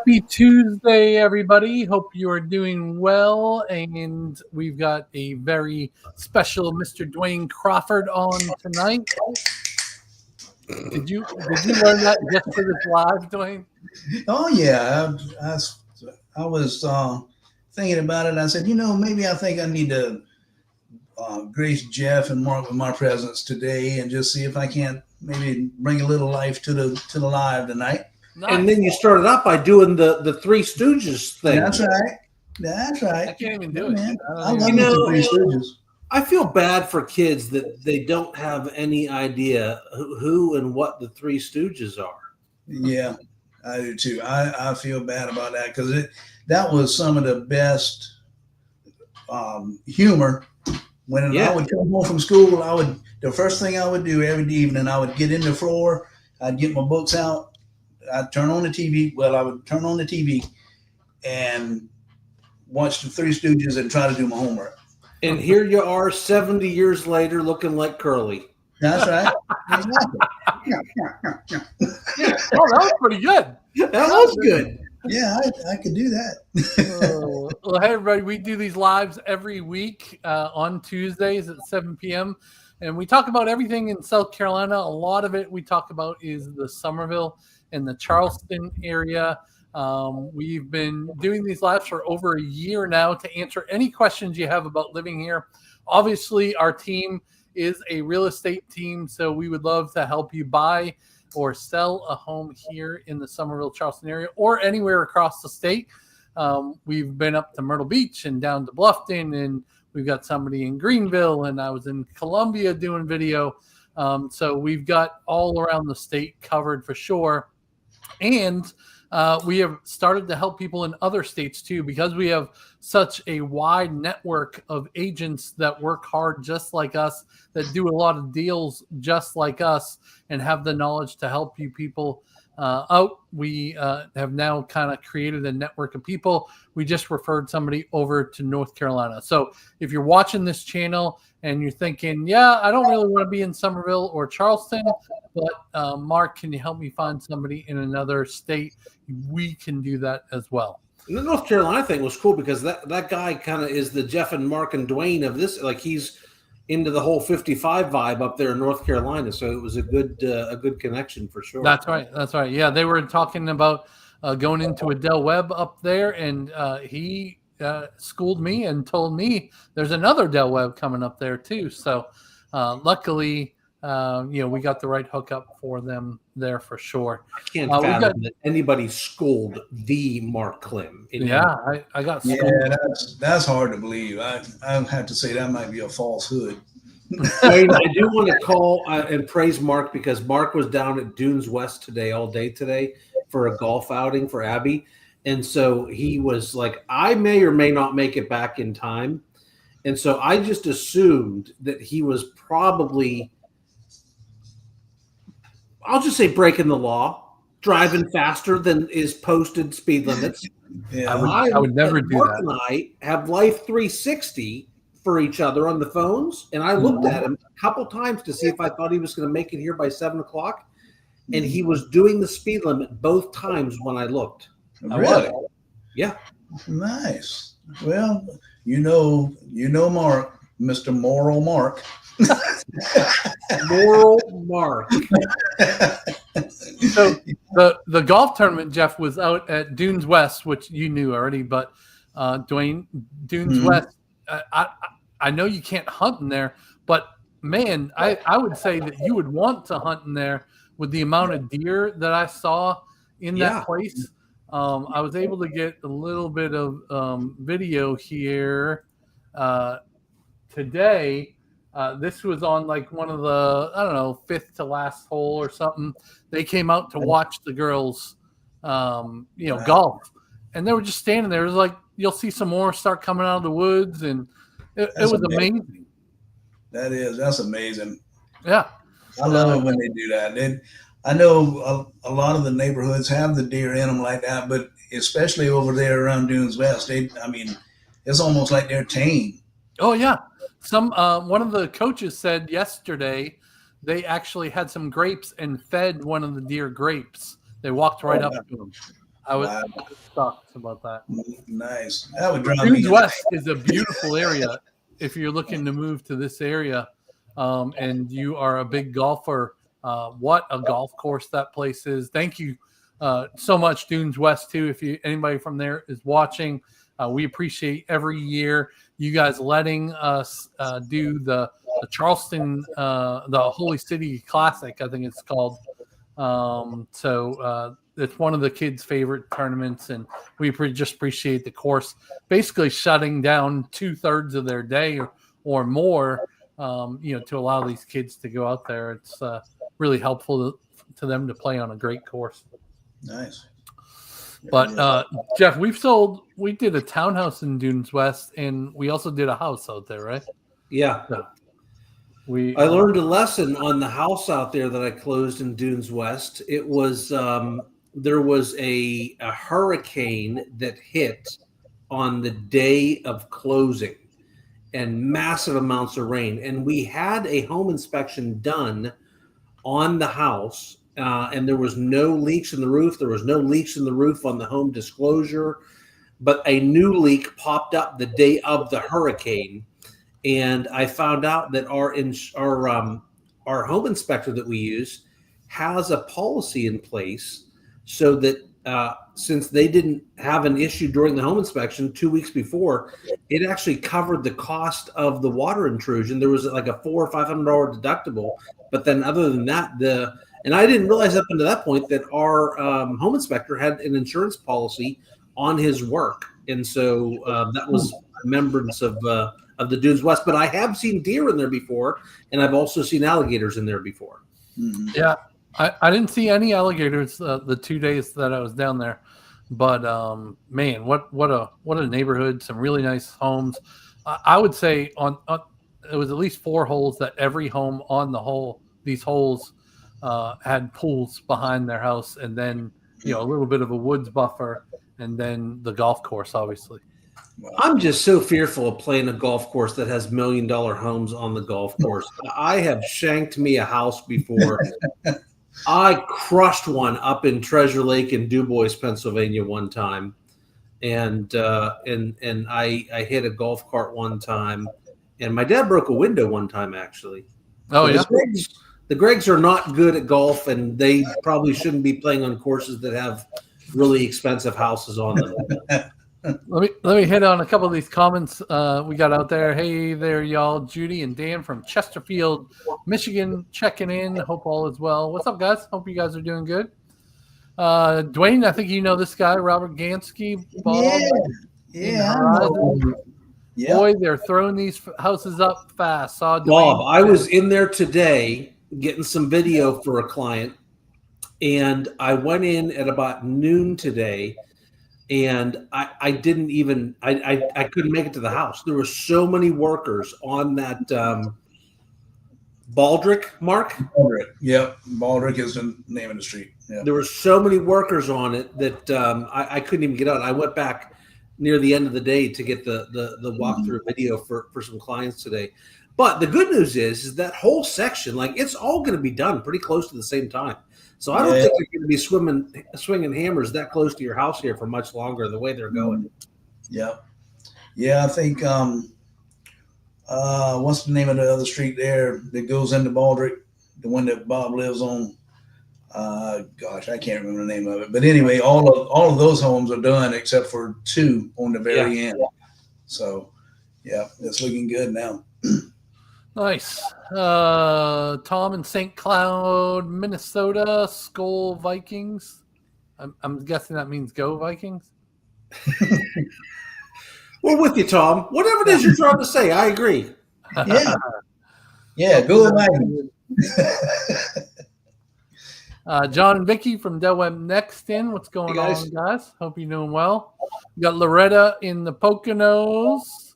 Happy Tuesday, everybody. Hope you are doing well. And we've got a very special Mr. Dwayne Crawford on tonight. Did you learn that just for this live, Dwayne? Oh yeah, I was thinking about it. I said, maybe I think I need to grace Jeff and Mark with my presence today, and just see if I can't maybe bring a little life to the live tonight. Nice. And then you started out by doing the Three Stooges thing. That's right. I can't even do it. Man. I love the Three Stooges. I feel bad for kids that they don't have any idea who and what the Three Stooges are. Yeah, I do too. I feel bad about that because that was some of the best humor. When I would come home from school, the first thing I would do every evening, I would get in the floor, I'd get my books out, I'd turn on the TV. Well, I would turn on the TV and watch the Three Stooges and try to do my homework. And here you are 70 years later looking like Curly. That's right. Exactly. Oh, that was pretty good. That was good. Yeah, I could do that. Well, hey, everybody. We do these lives every week on Tuesdays at 7 p.m. And we talk about everything in South Carolina. A lot of it we talk about is the Summerville and the Charleston area. We've been doing these lives for over a year now to answer any questions you have about living here. Obviously, our team is a real estate team, so we would love to help you buy or sell a home here in the Summerville, Charleston area or anywhere across the state. We've been up to Myrtle Beach and down to Bluffton, and we've got somebody in Greenville, and I was in Columbia doing video. So we've got all around the state covered for sure. And we have started to help people in other states too, because we have such a wide network of agents that work hard just like us, that do a lot of deals just like us, and have the knowledge to help you people out. We have now kind of created a network of people. We just referred somebody over to North Carolina. So if you're watching this channel and you're thinking, yeah, I don't really want to be in Summerville or Charleston, but Mark, can you help me find somebody in another state? We can do that as well. And the North Carolina thing was cool because that guy kind of is the Jeff and Mark and Dwayne of this. Like, he's into the whole 55 vibe up there in North Carolina. So it was a good connection for sure. That's right. Yeah, they were talking about going into a Del Webb up there, and he schooled me and told me there's another Del Webb coming up there too. So luckily, we got the right hookup for them there for sure. I can't fathom that anybody schooled the Mark Klim. I got schooled. Yeah, that's hard to believe. I have to say that might be a falsehood. I do want to call and praise Mark, because Mark was down at Dunes West all day today for a golf outing for Abby. And so he was like, I may or may not make it back in time. And so I just assumed that he was probably, I'll just say, breaking the law, driving faster than is posted speed limits. Yeah, I would never do Mark that. and I have Life 360 for each other on the phones, and I looked at him a couple times to see if I thought he was going to make it here by 7 o'clock, and he was doing the speed limit both times when I looked. Really? Yeah. Nice. Well, you know, Mark, Mr. Moral Mark. Moral Mark. So the golf tournament, Jeff, was out at Dunes West, which you knew already, but Dwayne, Dunes West, I know you can't hunt in there, but man, I would say that you would want to hunt in there with the amount of deer that I saw in that place. I was able to get a little bit of video here today. This was on like one of the, I don't know, fifth to last hole or something. They came out to watch the girls, golf, and they were just standing there. It was like, you'll see some more start coming out of the woods, and it was amazing. That's amazing. Yeah. I love it when they do that. I know a lot of the neighborhoods have the deer in them like that, but especially over there around Dunes West, it's almost like they're tame. Oh yeah. One of the coaches said yesterday they actually had some grapes and fed one of the deer grapes. They walked right up to him. I was Wow. shocked about that. Nice. That would drive me Dunes insane. West is a beautiful area. If you're looking to move to this area, and you are a big golfer, what a golf course that place is. Thank you so much, Dunes West, too. If anybody from there is watching, we appreciate every year you guys letting us do the Charleston, the Holy City Classic, I think it's called. So it's one of the kids' favorite tournaments, and we just appreciate the course basically shutting down 2/3 of their day or more, to allow these kids to go out there. It's really helpful to them to play on a great course. Nice. But Jeff, we did a townhouse in Dunes West, and we also did a house out there, right? Yeah. So I learned a lesson on the house out there that I closed in Dunes West. It was there was a hurricane that hit on the day of closing, and massive amounts of rain. And we had a home inspection done on the house, and there was no leaks in the roof. There was no leaks in the roof on the home disclosure, but a new leak popped up the day of the hurricane. And I found out that our home inspector that we use has a policy in place so that since they didn't have an issue during the home inspection 2 weeks before, it actually covered the cost of the water intrusion. There was like a $400 or $500 deductible, but then other than that, and I didn't realize up until that point that our home inspector had an insurance policy on his work, and so that was remembrance of the Dunes West. But I have seen deer in there before, and I've also seen alligators in there before. Mm-hmm. Yeah, I didn't see any alligators the 2 days that I was down there, but man, what a neighborhood! Some really nice homes. I would say on it was at least 4 holes that every home on these holes had pools behind their house, and then a little bit of a woods buffer, and then the golf course, obviously. I'm just so fearful of playing a golf course that has $1 million homes on the golf course. I have shanked me a house before. I crushed one up in Treasure Lake in DuBois, Pennsylvania one time. And I hit a golf cart one time. And my dad broke a window one time, actually. Oh, so yeah. The Greggs are not good at golf, and they probably shouldn't be playing on courses that have really expensive houses on them. Let me hit on a couple of these comments we got out there. Hey there, y'all. Judy and Dan from Chesterfield, Michigan, checking in. Hope all is well. What's up, guys? Hope you guys are doing good. Dwayne, I think you know this guy, Robert Gansky. Yeah. Boy, they're throwing these houses up fast. Saw Dwayne. Bob, I was in there today getting some video for a client, and I went in at about noon today. And I didn't even I couldn't make it to the house. There were so many workers on that Baldrick, Mark. Baldrick. Yep, Baldrick is the name of the street. Yep. There were so many workers on it that I couldn't even get out. I went back near the end of the day to get the walkthrough video for some clients today. But the good news is that whole section, like, it's all going to be done pretty close to the same time. So I don't think you're going to be swinging hammers that close to your house here for much longer, the way they're going. Yeah. Yeah, I think, what's the name of the other street there that goes into Baldrick? The one that Bob lives on? Gosh, I can't remember the name of it. But anyway, all of those homes are done except for 2 on the very end. So, yeah, it's looking good now. Nice. Tom in St. Cloud, Minnesota, Skull Vikings. I'm guessing that means go Vikings. We're with you, Tom. Whatever it is you're trying to say, I agree. Yeah, go Vikings. John and Vicky from Del Webb next in. What's going on, guys? Hope you're doing well. We got Loretta in the Poconos.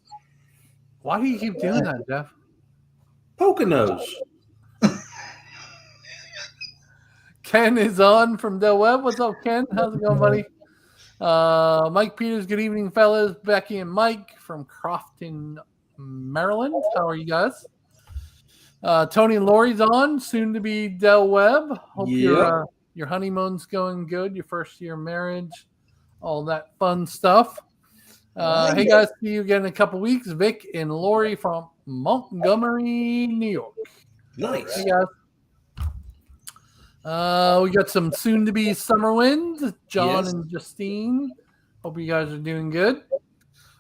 Why do you keep doing that, Jeff? Poconos. Ken is on from Del Webb. What's up, Ken? How's it going, buddy? Mike Peters, good evening, fellas. Becky and Mike from Crofton, Maryland. How are you guys? Tony and Lori's on, soon to be Del Webb. Hope your honeymoon's going good, your first year marriage. all that fun stuff. Hey guys, see you again in a couple weeks. Vic and Lori from Montgomery, New York. Nice. Hey guys. We got some soon-to-be summer winds. John and Justine. Hope you guys are doing good.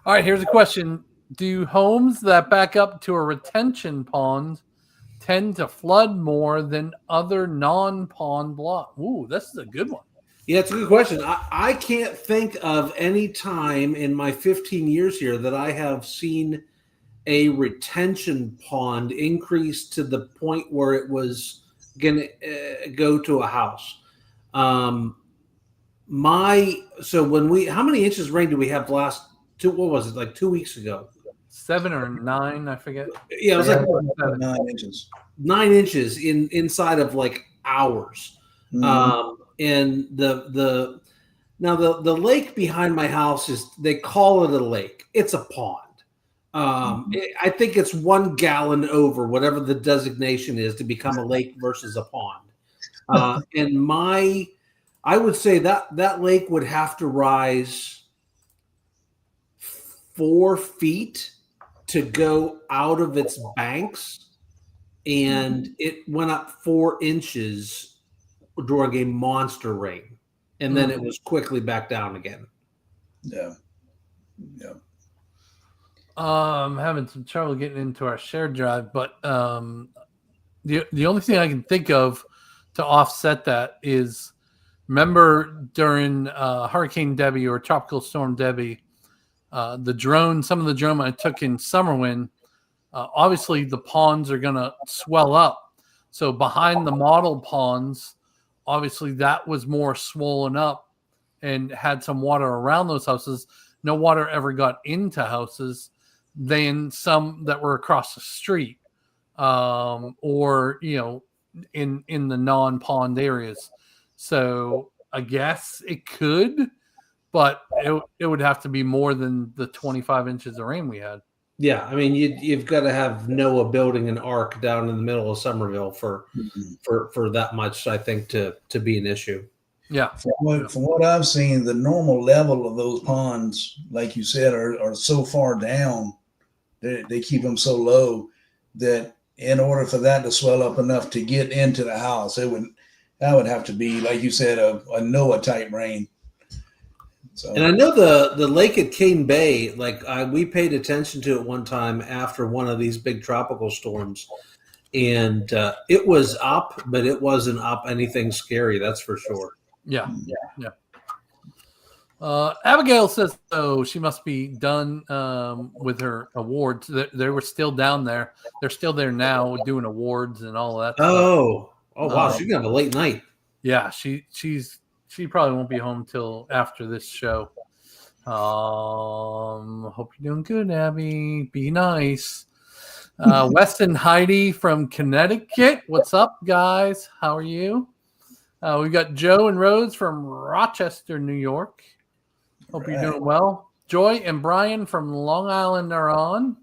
All right, here's a question. Do homes that back up to a retention pond tend to flood more than other non-pond blocks? Ooh, this is a good one. Yeah, it's a good question. I can't think of any time in my 15 years here that I have seen a retention pond increase to the point where it was going to go to a house. How many inches of rain did we have last 2 weeks ago? 7 or 9, I forget. Yeah, it was like 9 inches. 9 inches inside of like hours. Mm-hmm. And the lake behind my house they call it a lake. It's a pond. I think it's 1 gallon over whatever the designation is to become a lake versus a pond. And I would say that lake would have to rise 4 feet to go out of its banks, and it went up 4 inches during a monster rain, and then it was quickly back down again. Yeah. I'm having some trouble getting into our shared drive, but the only thing I can think of to offset that is, remember during Hurricane Debbie or Tropical Storm Debbie, some of the drone I took in Summerwind, obviously the ponds are going to swell up. So behind the model ponds, obviously that was more swollen up and had some water around those houses. No water ever got into houses than some that were across the street, or in the non-pond areas. So I guess it could, but it would have to be more than the 25 inches of rain we had. Yeah, I mean you've got to have NOAA building an ark down in the middle of Summerville for that much, I think, to be an issue. Yeah. From what I've seen, the normal level of those ponds, like you said, are so far down. They keep them so low that in order for that to swell up enough to get into the house, that would have to be, like you said, a NOAA type rain. So. And I know the lake at Cane Bay, we paid attention to it one time after one of these big tropical storms, and it was up, but it wasn't up anything scary, that's for sure. Yeah. Abigail says, she must be done with her awards. They were still down there. They're still there now doing awards and all that. Oh, wow. She's gonna have a late night. Yeah, she probably won't be home till after this show. Hope you're doing good, Abby. Be nice. Weston Heidi from Connecticut. What's up, guys? How are you? We got Joe and Rose from Rochester, New York. Hope you're doing well. Joy and Brian from Long Island are on.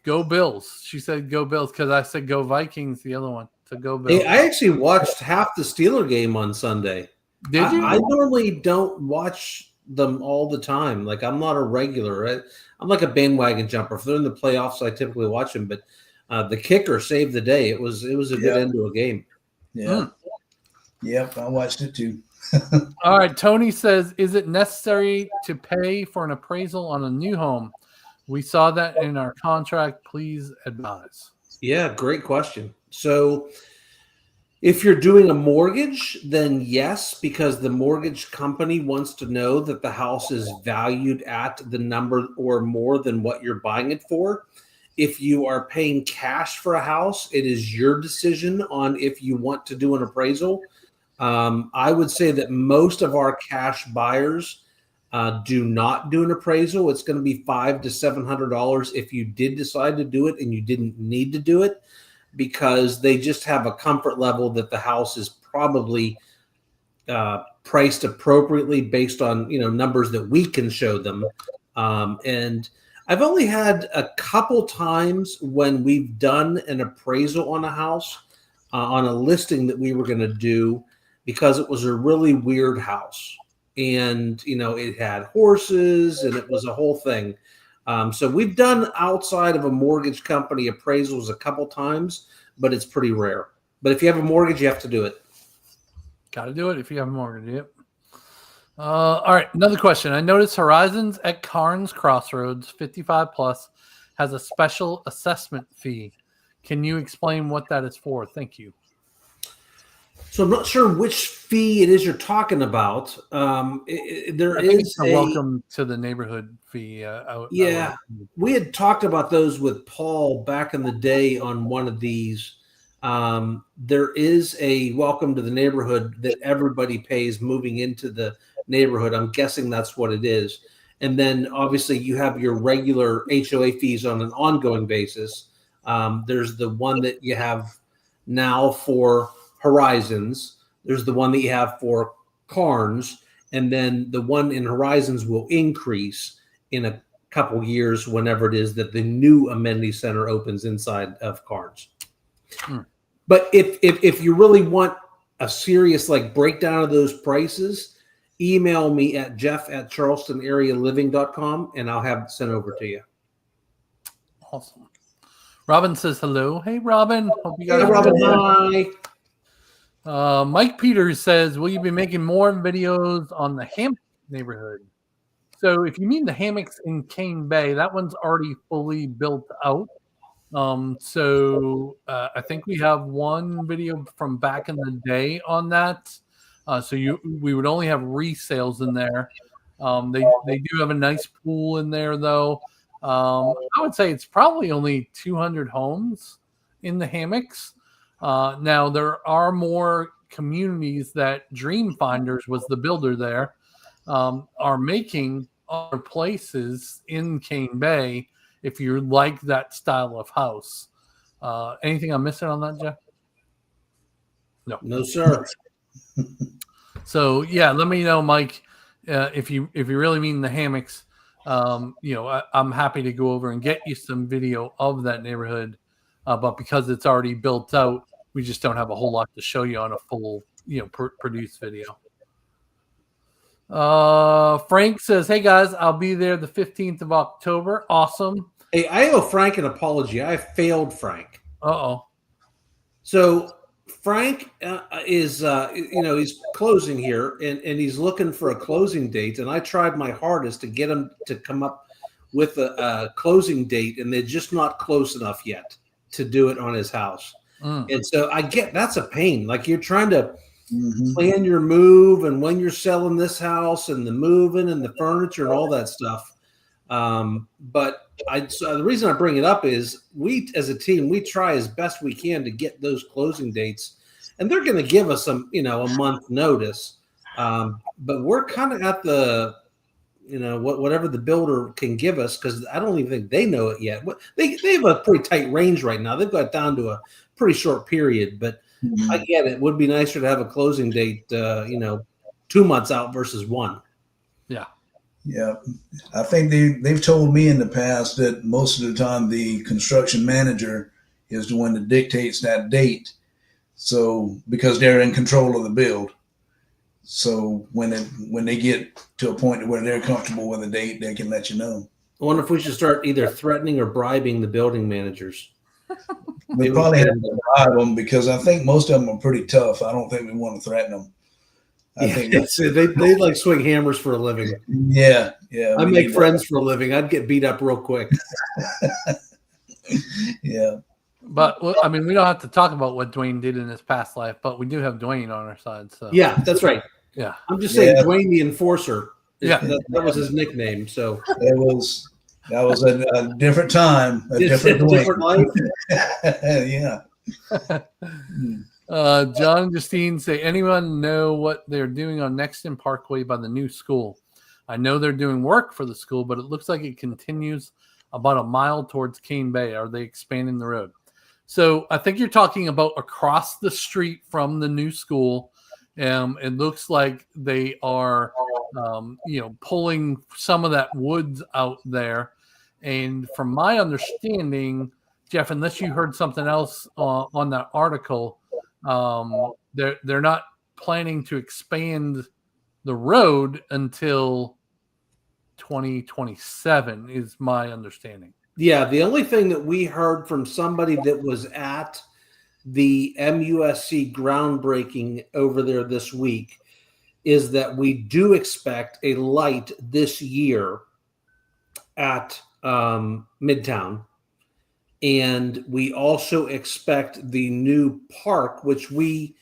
Go Bills. She said go Bills because I said go Vikings, the other one. So go Bills. Hey, I actually watched half the Steeler game on Sunday. Did you? I normally don't watch them all the time. Like, I'm not a regular. I'm like a bandwagon jumper. If they're in the playoffs, I typically watch them. But the kicker saved the day. It was a good end to a game. Yeah. Yep, I watched it too. All right. Tony says, is it necessary to pay for an appraisal on a new home? We saw that in our contract. Please advise. Yeah, great question. So if you're doing a mortgage, then yes, because the mortgage company wants to know that the house is valued at the number or more than what you're buying it for. If you are paying cash for a house, it is your decision on if you want to do an appraisal. I would say that most of our cash buyers do not do an appraisal. It's going to be $500 to $700 if you did decide to do it and you didn't need to do it, because they just have a comfort level that the house is probably priced appropriately based on numbers that we can show them. And I've only had a couple times when we've done an appraisal on a house on a listing that we were going to do because it was a really weird house. and it had horses, and it was a whole thing. So we've done outside of a mortgage company appraisals a couple times, but it's pretty rare. But if you have a mortgage, you have to do it. Got to do it if you have a mortgage. Yep. All right, another question. I noticed Horizons at Carnes Crossroads 55 plus has a special assessment fee. Can you explain what that is for? Thank you. So I'm not sure which fee it is you're talking about. There is a welcome to the neighborhood fee. We had talked about those with Paul back in the day on one of these. There is a welcome to the neighborhood that everybody pays moving into the neighborhood. I'm guessing that's what it is. And then obviously you have your regular HOA fees on an ongoing basis. There's the one that you have now for Horizons. There's the one that you have for Carnes, and then the one in Horizons will increase in a couple years whenever it is that the new amenity center opens inside of Carnes. But if you really want a serious breakdown of those prices, email me at jeff@charlestonarealiving.com and I'll have it sent over to you. Awesome. Robin says hello. Hey, Robin. Hope you guys Hey, Robin. Hi. Mike Peters says, will you be making more videos on the hammock neighborhood? So if you mean the hammocks in Cane Bay, that one's already fully built out. So I think we have one video from back in the day on that. We would only have resales in there. They do have a nice pool in there, though. I would say it's probably only 200 homes in the hammocks. Now, there are more communities that Dream Finders was the builder there, are making other places in Cane Bay if you like that style of house. Anything I'm missing on that, Jeff? No, sir. So, yeah, let me know, Mike, if you really mean the hammocks. I'm happy to go over and get you some video of that neighborhood. But because it's already built out, we just don't have a whole lot to show you on a full, produced video. Frank says, hey, guys, I'll be there the 15th of October. Awesome. Hey, I owe Frank an apology. I failed Frank. Uh-oh. So Frank is, he's closing here, and he's looking for a closing date. And I tried my hardest to get him to come up with a closing date, and they're just not close enough yet to do it on his house. And so I get that's a pain. You're trying to plan your move and when you're selling this house and the moving and the furniture and all that stuff. But the reason I bring it up is we as a team, we try as best we can to get those closing dates, and they're going to give us a month notice. But we're kind of at the, whatever the builder can give us, because I don't even think they know it yet. They have a pretty tight range right now. They've got down to a pretty short period, but I get it. It would be nicer to have a closing date, 2 months out versus one. Yeah. Yeah. I think they've told me in the past that most of the time the construction manager is the one that dictates that date. So because they're in control of the build. So when they get to a point where they're comfortable with a date, they can let you know. I wonder if we should start either threatening or bribing the building managers. We probably have to bribe them because I think most of them are pretty tough. I don't think we want to threaten them. I think they swing hammers for a living. Yeah. I make friends for a living. I'd get beat up real quick. Yeah. But we don't have to talk about what Dwayne did in his past life, but we do have Dwayne on our side. So yeah, that's right. Yeah, I'm just saying Dwayne the Enforcer. That was his nickname. So that was a different time, a different life. Yeah. John and Justine say, anyone know what they're doing on Nexton Parkway by the new school? I know they're doing work for the school, but it looks like it continues about a mile towards Cane Bay. Are they expanding the road? So I think you're talking about across the street from the new school. It looks like they are, pulling some of that woods out there. And from my understanding, Jeff, unless you heard something else on that article, they're not planning to expand the road until 2027 is my understanding. Yeah, the only thing that we heard from somebody that was at the MUSC groundbreaking over there this week is that we do expect a light this year at Midtown. And we also expect the new park, which we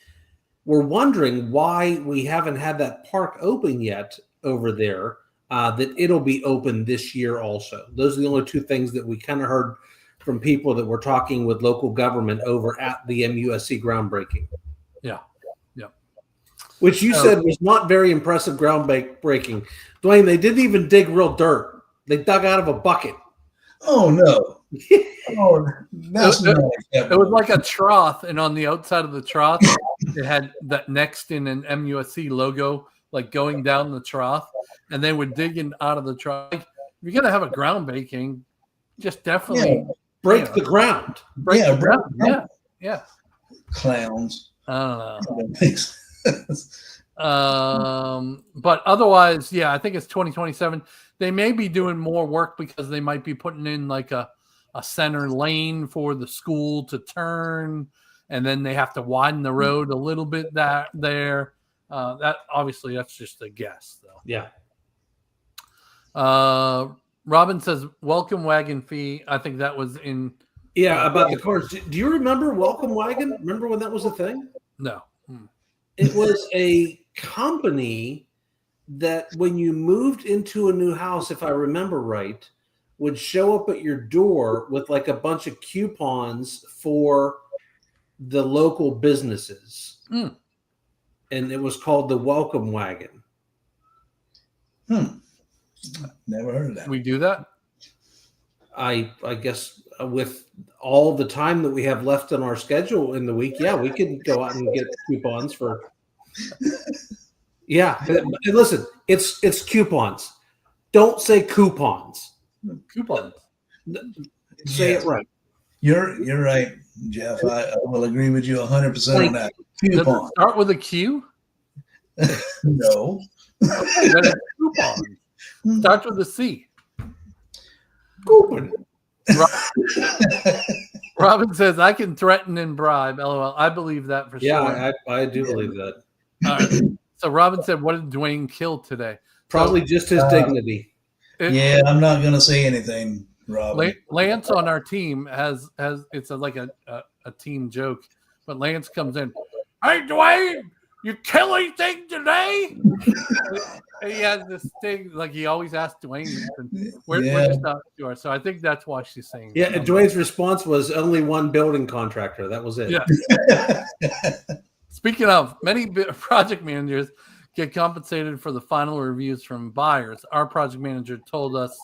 were wondering why we haven't had that park open yet over there, that it'll be open this year also. Those are the only two things that we kind of heard from people that were talking with local government over at the MUSC groundbreaking. Yeah. Which you said was not very impressive groundbreaking. Dwayne, they didn't even dig real dirt. They dug out of a bucket. Oh, no. Oh, that's not it was like a trough, and on the outside of the trough, it had that Next in an MUSC logo, like going down the trough, and they would dig in out of the trough. Like, if you're going to have a groundbreaking, just definitely break the ground. Break the ground. Yeah. Clowns. I don't know. But otherwise, I think it's 2027. They may be doing more work because they might be putting in like a center lane for the school to turn, and then they have to widen the road a little bit that that's just a guess though. Yeah. Robin says welcome wagon fee. I think that was in about the cars. Do you remember welcome wagon? Remember when that was a thing? No. It was a company that when you moved into a new house, if I remember right, would show up at your door with like a bunch of coupons for the local businesses. And it was called the Welcome Wagon. Never heard of that. We do that? I guess with all the time that we have left on our schedule in the week, we can go out and get coupons for. And listen, it's coupons. Don't say coupons. Coupons. Say it right. You're right, Jeff. I will agree with you 100% on that. Does it start with a Q? No. Okay, then it's coupon. Starts with a C. Coupon. Robin says, I can threaten and bribe. LOL. I believe that for sure. Yeah, I do believe that. All right. So Robin said, what did Dwayne kill today? Probably just his dignity. I'm not going to say anything, Robin. Lance on our team has it's like a team joke, but Lance comes in, hey, Dwayne, you kill anything today? And he has this thing, like he always asks Dwayne, we're just not sure. So I think that's why she's saying that. And Dwayne's response was only one building contractor. That was it. Yeah. Speaking of, many project managers get compensated for the final reviews from buyers. Our project manager told us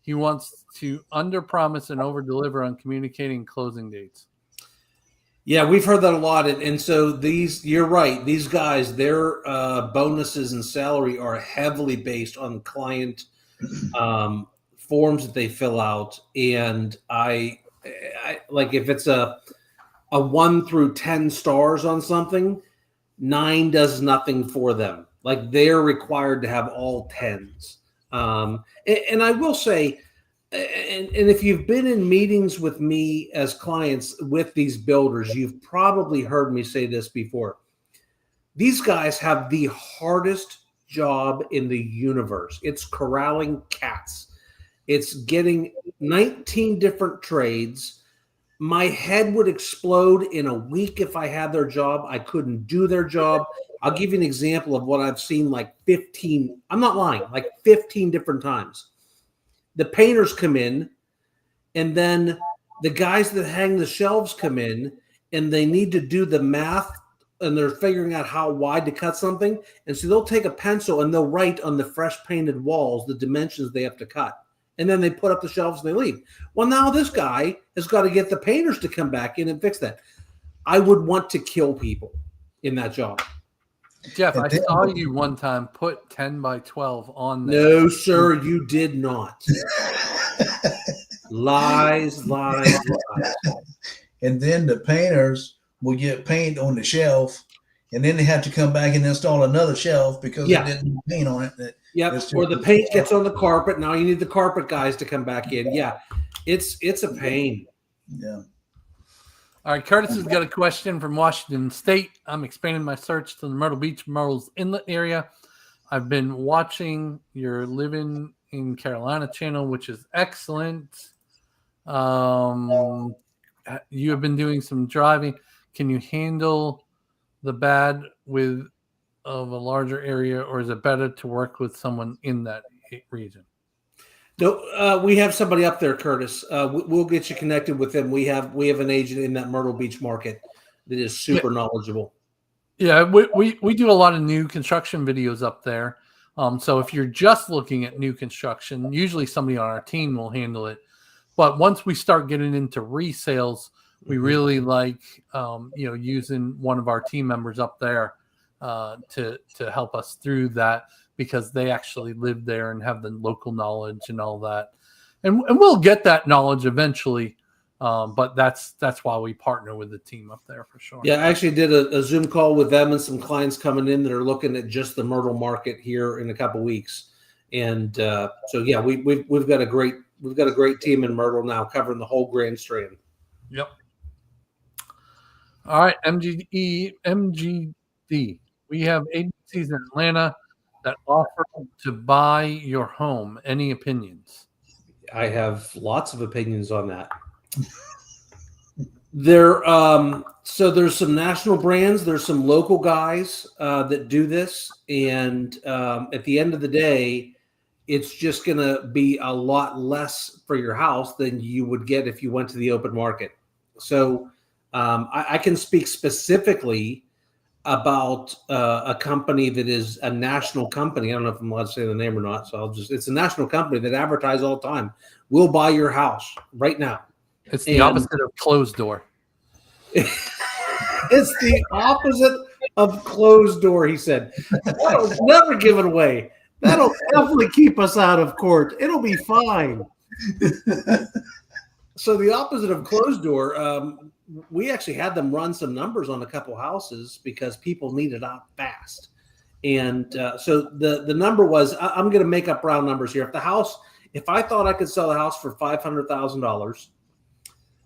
he wants to under-promise and over-deliver on communicating closing dates. Yeah, we've heard that a lot. And so you're right. These guys, their bonuses and salary are heavily based on client forms that they fill out. And I like if it's a 1 through 10 stars on something, 9 does nothing for them. Like they're required to have all 10s. And I will say, and if you've been in meetings with me as clients with these builders, you've probably heard me say this before. These guys have the hardest job in the universe. It's corralling cats. It's getting 19 different trades. My head would explode in a week if I had their job. I couldn't do their job. I'll give you an example of what I've seen like 15, I'm not lying, like 15 different times. The painters come in, and then the guys that hang the shelves come in, and they need to do the math, and they're figuring out how wide to cut something. And so they'll take a pencil and they'll write on the fresh painted walls the dimensions they have to cut. And then they put up the shelves and they leave. Well, now this guy has got to get the painters to come back in and fix that. I would want to kill people in that job. Jeff, I saw you one time put 10 by 12 on there. No, sir, you did not. Lies. And then the painters will get paint on the shelf, and then they have to come back and install another shelf because Yeah. they didn't paint on it. Yep. Or the paint gets on the carpet. Now you need the carpet guys to come back in. Yeah. It's a pain. Yeah. All right, Curtis has got a question from Washington State. I'm expanding my search to the Myrtle Beach, Myrtle's Inlet area. I've been watching your Livin Carolina channel, which is excellent. You have been doing some driving. Can you handle the bad of a larger area, or is it better to work with someone in that region? No, we have somebody up there, Curtis. We'll get you connected with them. We have an agent in that Myrtle Beach market that is super knowledgeable. Yeah, we do a lot of new construction videos up there. So if you're just looking at new construction, usually somebody on our team will handle it. But once we start getting into resales, we really like using one of our team members up there to help us through that, because they actually live there and have the local knowledge and all that. And we'll get that knowledge eventually. But that's why we partner with the team up there for sure. Yeah, I actually did a Zoom call with them and some clients coming in that are looking at just the Myrtle market here in a couple of weeks. And so yeah, we've got a great team in Myrtle now covering the whole Grand Strand. Yep. All right, MGD. We have agencies in Atlanta that offer to buy your home. Any opinions? I have lots of opinions on that. So there's some national brands, there's some local guys that do this, and at the end of the day, it's just going to be a lot less for your house than you would get if you went to the open market. So I can speak specifically about a company that is a national company. I don't know if I'm allowed to say the name or not, so it's a national company that advertise all the time. We'll buy your house right now. It's the opposite of closed door. It's the opposite of closed door, he said. That'll never give it away. That'll definitely keep us out of court. It'll be fine. So the opposite of closed door, we actually had them run some numbers on a couple houses because people needed out fast. And so the number was, I'm going to make up round numbers here. If I thought I could sell a house for $500,000,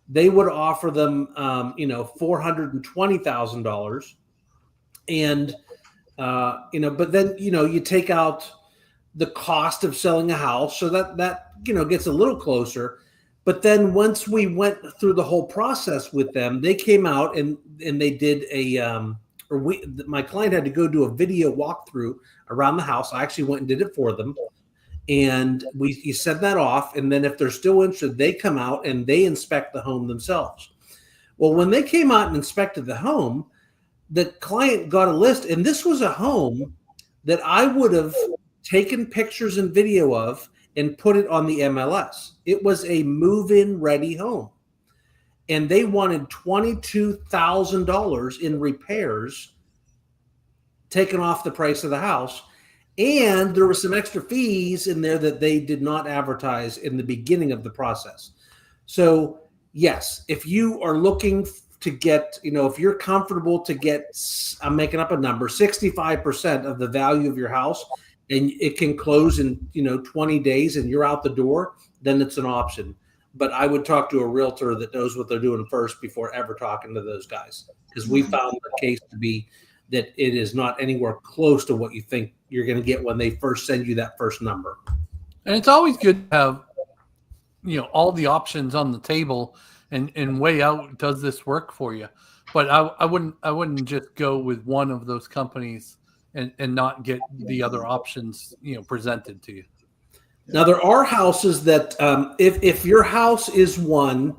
they would offer them, $420,000. And, but then, you take out the cost of selling a house. So that gets a little closer. But then once we went through the whole process with them, they came out and they did my client had to go do a video walkthrough around the house. I actually went and did it for them. And you send that off. And then if they're still interested, they come out and they inspect the home themselves. Well, when they came out and inspected the home, the client got a list. And this was a home that I would have taken pictures and video of and put it on the MLS. It was a move-in ready home. And they wanted $22,000 in repairs taken off the price of the house. And there were some extra fees in there that they did not advertise in the beginning of the process. So yes, if you are looking to get, if you're comfortable to get, I'm making up a number, 65% of the value of your house, and it can close in, 20 days and you're out the door, then it's an option. But I would talk to a realtor that knows what they're doing first before ever talking to those guys. Because we found the case to be that it is not anywhere close to what you think you're going to get when they first send you that first number. And it's always good to have, all the options on the table and weigh out, does this work for you? But I wouldn't just go with one of those companies and not get the other options, presented to you. Now, there are houses that if your house is one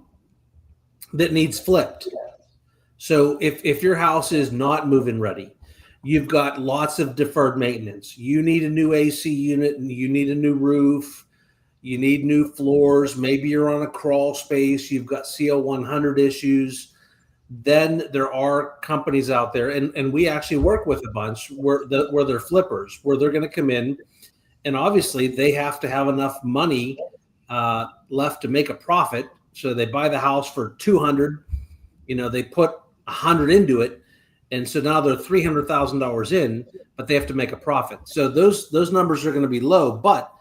that needs flipped, so if your house is not move-in ready, you've got lots of deferred maintenance. You need a new AC unit, and you need a new roof. You need new floors. Maybe you're on a crawl space. You've got CO 100 issues. Then there are companies out there, and we actually work with a bunch where they're flippers, where they're going to come in, and obviously they have to have enough money left to make a profit. So they buy the house for $200. They put $100 into it, And so now they're $300,000 in, but they have to make a profit. So those numbers are going to be low. But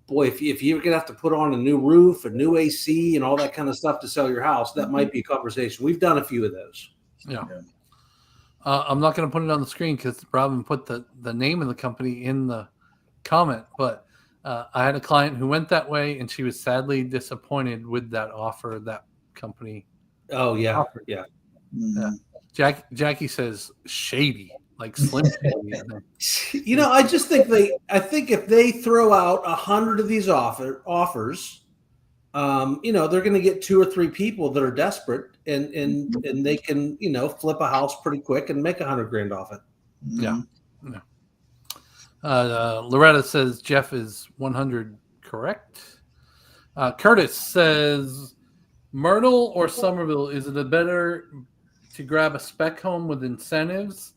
boy, if you're going to have to put on a new roof, a new AC, and all that kind of stuff to sell your house, that might be a conversation. We've done a few of those. Yeah. I'm not going to put it on the screen because Robin put the name of the company in the comment, but I had a client who went that way, and she was sadly disappointed with that offer that company. Oh yeah, offered. yeah. Yeah. Jackie says shady, like Slim Shady. I just think if they throw out 100 of these offers, they're going to get 2 or 3 people that are desperate, and they can flip a house pretty quick and make $100,000 off it. Yeah. Loretta says Jeff is 100 correct. Curtis says Myrtle or Summerville, is it better to grab a spec home with incentives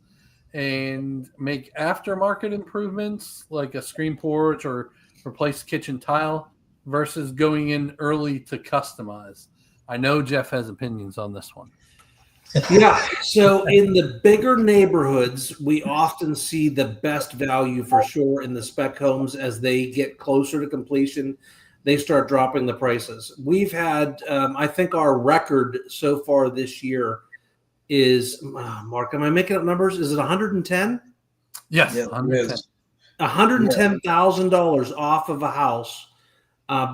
and make aftermarket improvements like a screen porch or replace kitchen tile versus going in early to customize? I know Jeff has opinions on this one. Yeah. So in the bigger neighborhoods, we often see the best value for sure in the spec homes. As they get closer to completion, they start dropping the prices. We've had, I think our record so far this year is, Mark, am I making up numbers? Is it 110? Yes. Yeah, $110,000 off of a house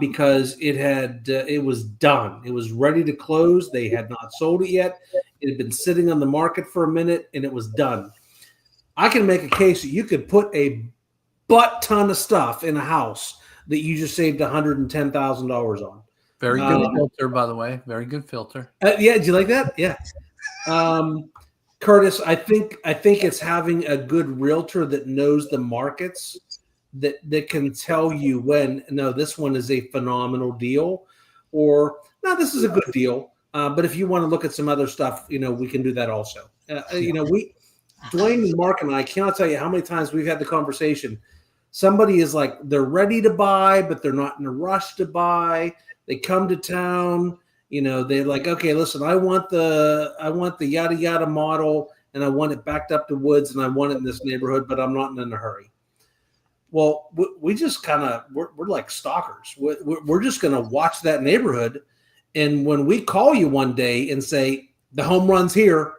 because it was done. It was ready to close. They had not sold it yet. It had been sitting on the market for a minute, and it was done. I can make a case that you could put a butt ton of stuff in a house that you just saved $110,000 on. Very good filter, by the way. Very good filter. Yeah, did you like that? Yeah. Curtis, I think it's having a good realtor that knows the markets that can tell you when, no, this one is a phenomenal deal, or no, this is a good deal. But if you want to look at some other stuff, we can do that also. Dwayne and Mark and I cannot tell you how many times we've had the conversation. Somebody is like, they're ready to buy, but they're not in a rush to buy. They come to town, they're like, okay, listen, I want the yada yada model, and I want it backed up to woods, and I want it in this neighborhood, but I'm not in a hurry. Well, we just we're like stalkers. We're just going to watch that neighborhood. And when we call you one day and say, the home run's here,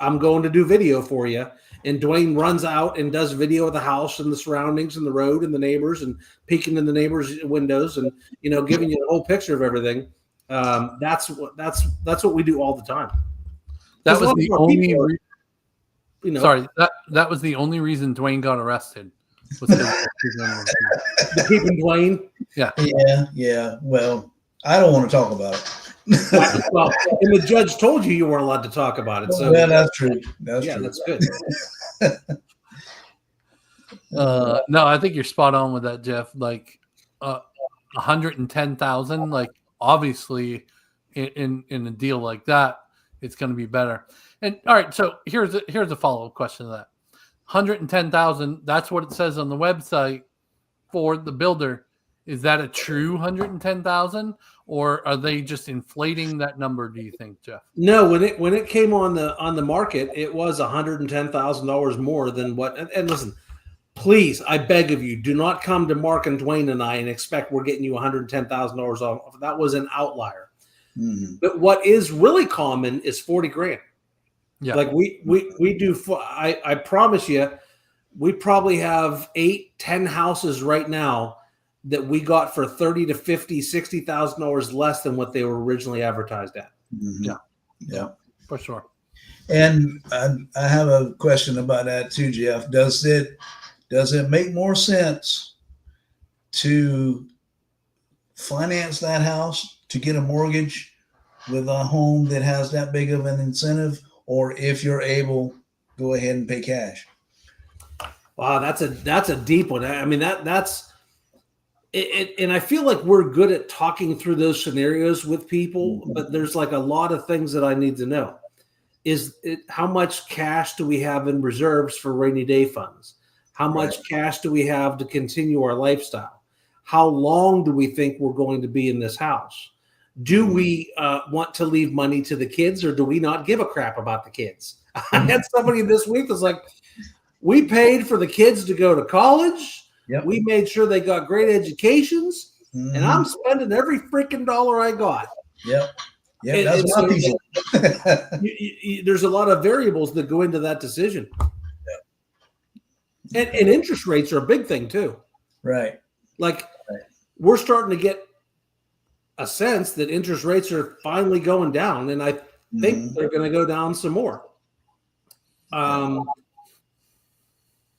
I'm going to do video for you. And Dwayne runs out and does video of the house and the surroundings and the road and the neighbors and peeking in the neighbors' windows and, giving you the whole picture of everything. That's what we do all the time. That was the only sorry, that was the only reason Dwayne got arrested. The peeping Dwayne? Yeah. Yeah. Well, I don't want to talk about it. Well, and the judge told you weren't allowed to talk about it. So yeah, that's true. That's true. That's good. No, I think you're spot on with that, Jeff. Like 110,000, like obviously in a deal like that, it's going to be better. And all right, so here's a follow-up question to that. 110,000, that's what it says on the website for the builder. Is that a true 110,000, or are they just inflating that number, do you think, Jeff? No, when it came on the market, it was $110,000 more than what. And listen, please, I beg of you, do not come to Mark and Dwayne and I and expect we're getting you $110,000 off. That was an outlier. Mm-hmm. But what is really common is $40,000. Yeah, like we do. I promise you, we probably have 8-10 houses right now that we got for $30,000 to $50,000, $60,000 less than what they were originally advertised at. Mm-hmm. Yeah, for sure. And I have a question about that too, Jeff. Does it make more sense to finance that house, to get a mortgage with a home that has that big of an incentive, or if you're able, go ahead and pay cash? Wow, that's a deep one. I mean, that's it, and I feel like we're good at talking through those scenarios with people, but there's like a lot of things that I need to know. How much cash do we have in reserves for rainy day funds? How much cash do we have to continue our lifestyle? How long do we think we're going to be in this house? Do we want to leave money to the kids, or do we not give a crap about the kids? I had somebody this week that's like, we paid for the kids to go to college. Yep. We made sure they got great educations, and I'm spending every freaking dollar I got. Yep. Yeah, that's my people. There's a lot of variables that go into that decision. Yep. And interest rates are a big thing too. Right. Like we're starting to get a sense that interest rates are finally going down, and I think they're going to go down some more.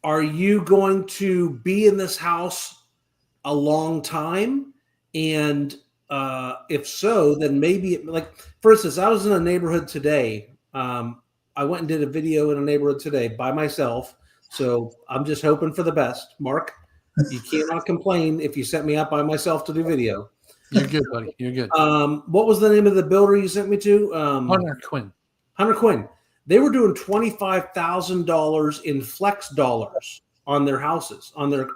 Are you going to be in this house a long time? And if so, then maybe for instance, I was in a neighborhood today. I went and did a video in a neighborhood today by myself. So I'm just hoping for the best. Mark, you cannot complain if you set me up by myself to do video. You're good, buddy. You're good. What was the name of the builder you sent me to? Hunter Quinn. Hunter Quinn. They were doing $25,000 in flex dollars on their houses, on their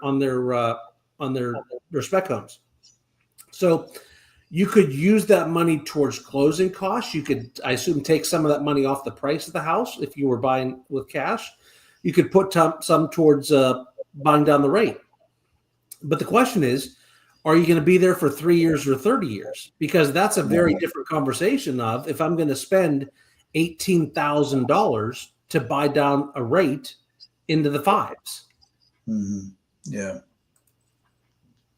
spec homes. So you could use that money towards closing costs. You could, I assume, take some of that money off the price of the house if you were buying with cash. You could put some towards buying down the rate. But the question is, are you going to be there for 3 years or 30 years? Because that's a very different conversation of if I'm going to spend $18,000 to buy down a rate into the fives. Mm-hmm. Yeah.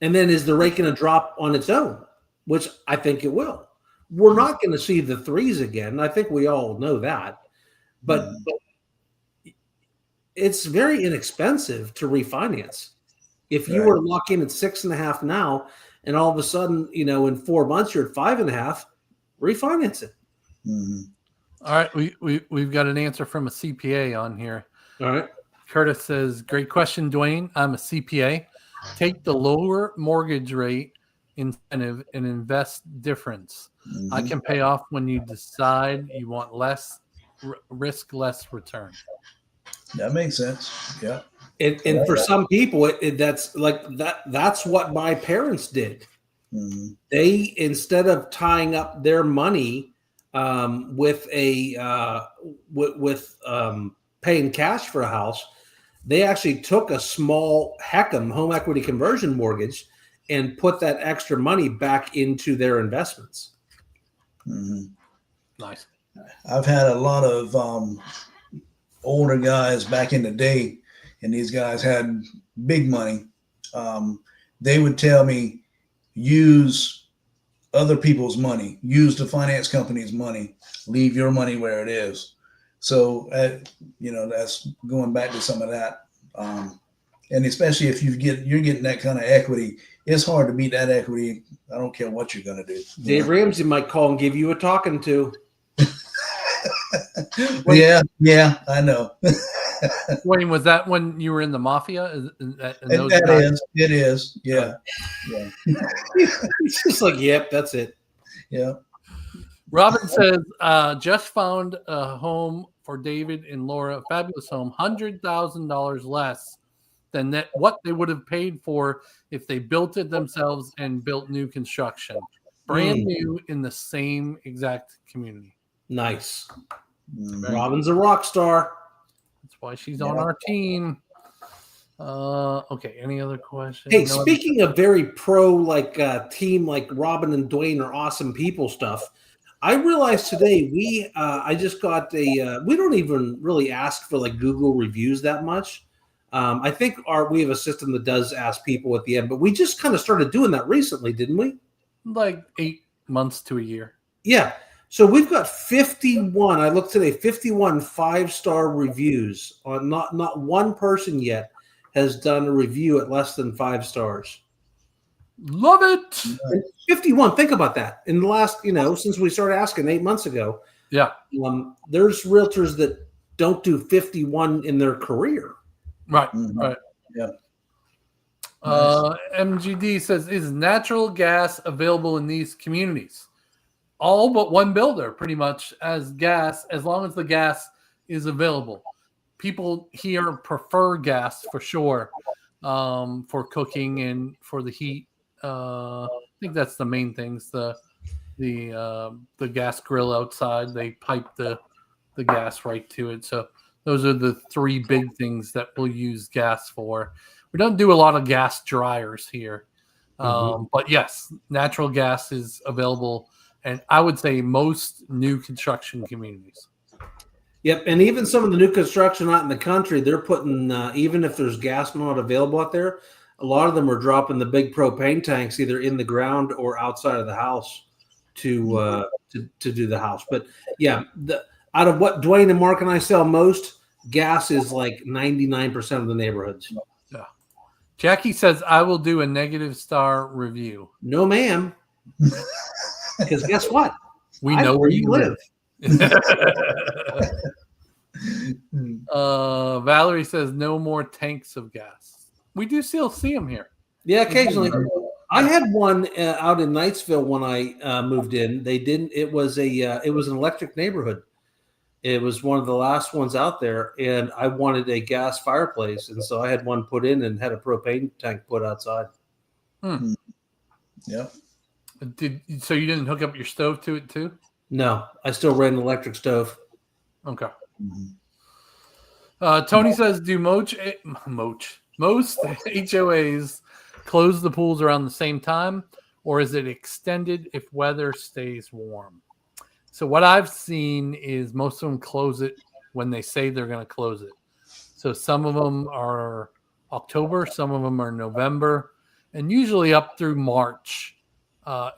And then is the rate going to drop on its own, which I think it will. We're not going to see the threes again. I think we all know that. But it's very inexpensive to refinance. If you were locking at 6.5 now, and all of a sudden, in 4 months you're at 5.5, refinance it. Mm-hmm. All right, we've got an answer from a CPA on here. All right. Curtis says, great question, Dwayne. I'm a CPA. Take the lower mortgage rate incentive and invest difference. Mm-hmm. I can pay off when you decide you want less risk, less return. That makes sense. Yeah. And for some people, that's like that. That's what my parents did. Mm-hmm. They, instead of tying up their money with paying cash for a house, they actually took a small HECM, home equity conversion mortgage, and put that extra money back into their investments. Mm-hmm. Nice. I've had a lot of older guys back in the day, and these guys had big money. They would tell me, use other people's money, use the finance company's money, leave your money where it is. So, that's going back to some of that. And especially if you're getting that kind of equity, it's hard to beat that equity. I don't care what you're going to do. Dave Ramsey might call and give you a talking to. Yeah, I know. Wayne, was that when you were in the mafia? It is. Yeah. It's just like, yep, that's it. Yeah. Robin says, just found a home for David and Laura, a fabulous home, $100,000 less than what they would have paid for if they built it themselves and built new construction. Brand new in the same exact community. Nice. Mm-hmm. Robin's a rock star. That's why she's on our team. Okay, any other questions? Hey, speaking of very pro team like Robin and Dwayne are awesome people stuff, I realized today I just got we don't even really ask for Google reviews that much. I think we have a system that does ask people at the end, but we just kind of started doing that recently, didn't we? 8 months to a year. Yeah. So we've got 51. I looked today, 51 5-star reviews. On not one person yet has done a review at less than 5 stars. Love it. And 51. Think about that. In the last, since we started asking 8 months ago. Yeah. There's realtors that don't do 51 in their career. Right. Mm-hmm. Right. Yeah. MGD says, is natural gas available in these communities? All but one builder pretty much as gas, as long as the gas is available. People here prefer gas for sure, for cooking and for the heat. I think that's the main things. the gas grill outside. They pipe the gas right to it. So those are the three big things that we'll use gas for. We don't do a lot of gas dryers here. But yes, natural gas is available, and I would say most new construction communities. Yep, and even some of the new construction out in the country, they're putting even if there's gas not available out there, a lot of them are dropping the big propane tanks either in the ground or outside of the house to do the house. But yeah, out of what Dwayne and Mark and I sell most, gas is like 99% of the neighborhoods. Yeah. Jackie says, I will do a negative star review. No, ma'am. Because guess what? We know where you live. Valerie says, no more tanks of gas. We do still see them here. Yeah, occasionally. I had one out in Knightsville when I moved in. They didn't. It was an electric neighborhood. It was one of the last ones out there, and I wanted a gas fireplace, and so I had one put in and had a propane tank put outside. Yeah. So you didn't hook up your stove to it too? No, I still ran an electric stove. Okay. Tony says, do most HOAs close the pools around the same time, or is it extended if weather stays warm? So what I've seen is most of them close it when they say they're going to close it. So some of them are October, some of them are November, and usually up through March.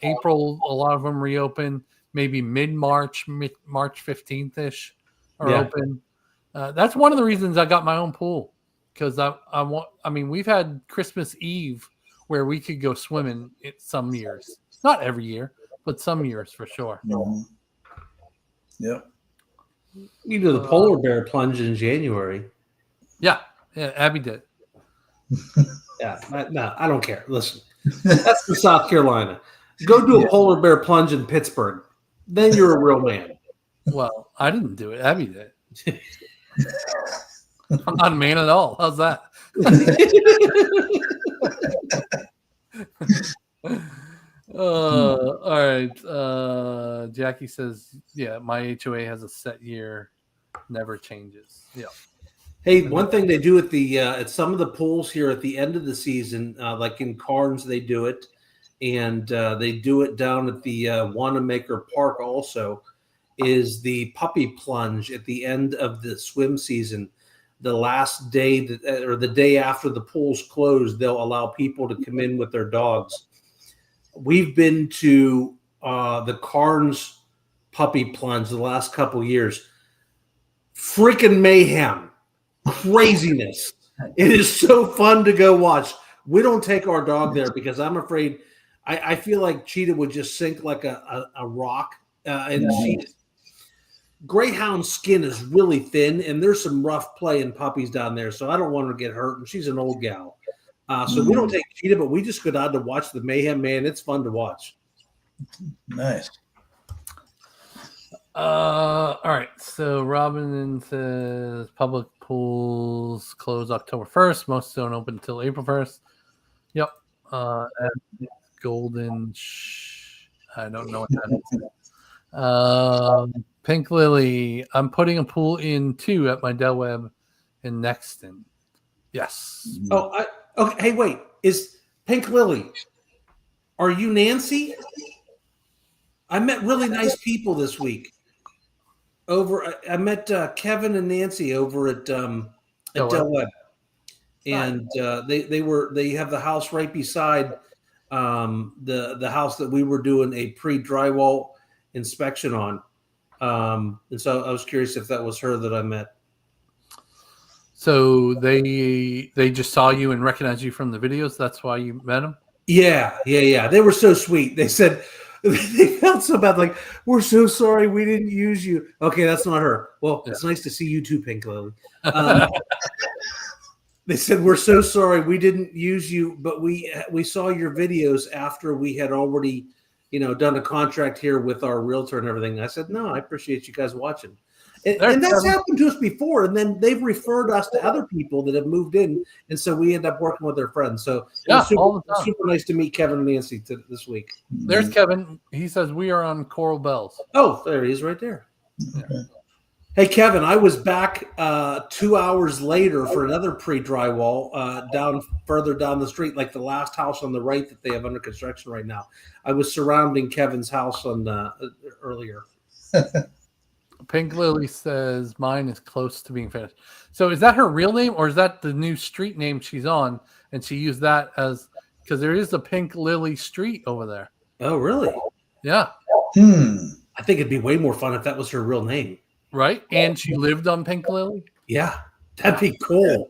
April, a lot of them reopen. Maybe mid-March, March 15th-ish are open. That's one of the reasons I got my own pool, because we've had Christmas Eve where we could go swimming some years. Not every year, but some years for sure. Yep. You do the polar bear plunge in January. Yeah, Abby did. Yeah, no, I don't care. Listen, that's in South Carolina. Go do a polar bear plunge in Pittsburgh. Then you're a real man. Well, I didn't do it. Abby did. I'm not a man at all. How's that? All right. Jackie says, yeah, my HOA has a set year, never changes. Yeah. Hey, one thing they do at some of the pools here at the end of the season, like in Carnes, they do it, and they do it down at the Wanamaker Park also, is the puppy plunge at the end of the swim season. The last day or the day after the pools close, they'll allow people to come in with their dogs. We've been to the Carnes puppy plunge the last couple years. Freaking mayhem. Craziness. It is so fun to go watch. We don't take our dog there because I'm afraid I feel like Cheetah would just sink like a rock. Greyhound skin is really thin, and there's some rough play in puppies down there, so I don't want her to get hurt, and she's an old gal. So we don't take Cheetah, but we just go down to watch the mayhem, man. It's fun to watch. Nice. All right. So Robin says public pools close October 1st. Most don't open until April 1st. Yep. Golden. I don't know what that is. Pink Lily. I'm putting a pool in too at my Del Webb in Nexton. Yes. Oh, okay. Hey, wait. Is Pink Lily? Are you Nancy? I met really nice people this week. I met Kevin and Nancy over at Del Webb, and they have the house right beside the house that we were doing a pre-drywall inspection on, and so I was curious if that was her that I met. So they just saw you and recognized you from the videos. That's why you met them. Yeah. They were so sweet. They said. They felt so bad, like, we're so sorry we didn't use you. Okay, that's not her. Well, It's nice to see you too, Pink Lily. They said, we're so sorry we didn't use you, but we saw your videos after we had already, done a contract here with our realtor and everything. I said, no, I appreciate you guys watching. And that's happened to us before. And then they've referred us to other people that have moved in. And so we end up working with their friends. So yeah, super nice to meet Kevin and Nancy this week. There's Kevin. He says we are on Coral Bells. Oh, there he is right there. Okay. Hey, Kevin, I was back 2 hours later for another pre-drywall further down the street, like the last house on the right that they have under construction right now. I was surrounding Kevin's house earlier. Pink Lily says mine is close to being finished. So is that her real name or is that the new street name she's on? And she used that because there is a Pink Lily Street over there. Oh, really? Yeah. I think it'd be way more fun if that was her real name. Right? And she lived on Pink Lily? Yeah, that'd be cool.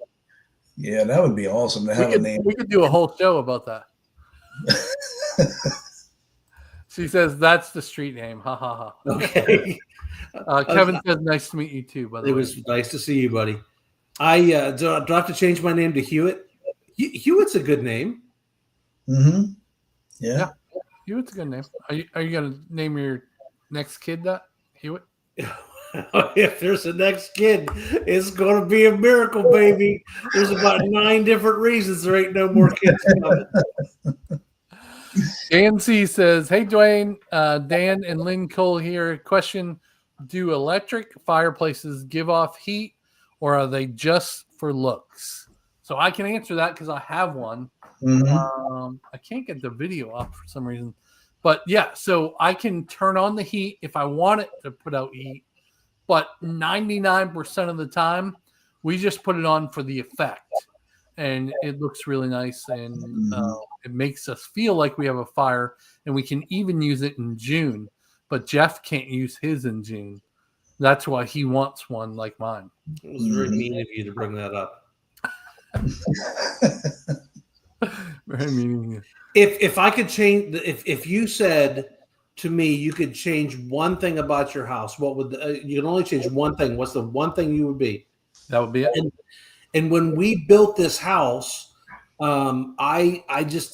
Yeah, that would be awesome to have a name. We could do a whole show about that. She says that's the street name. Ha ha ha. Okay. Kevin says nice to meet you too, by the way. It was nice to see you, buddy. Do I have to change my name to Hewitt? Hewitt's a good name. Mm-hmm. Yeah. Hewitt's a good name. Are you gonna name your next kid that? Hewitt? If there's a next kid, it's going to be a miracle, baby. There's about 9 different reasons there ain't no more kids coming. Dan C says, hey, Dwayne, Dan and Lynn Cole here. Question, do electric fireplaces give off heat or are they just for looks? So I can answer that because I have one. Mm-hmm. I can't get the video up for some reason. But, yeah, so I can turn on the heat if I want it to put out heat. But 99% of the time, we just put it on for the effect. And it looks really nice. And it makes us feel like we have a fire. And we can even use it in June. But Jeff can't use his in June. That's why he wants one like mine. It was very mean of you to bring that up. Very mean. If I could change, if you said to me you could change one thing about your house, what would you can only change one thing? What's the one thing you would be? That would be it. And when we built this house, I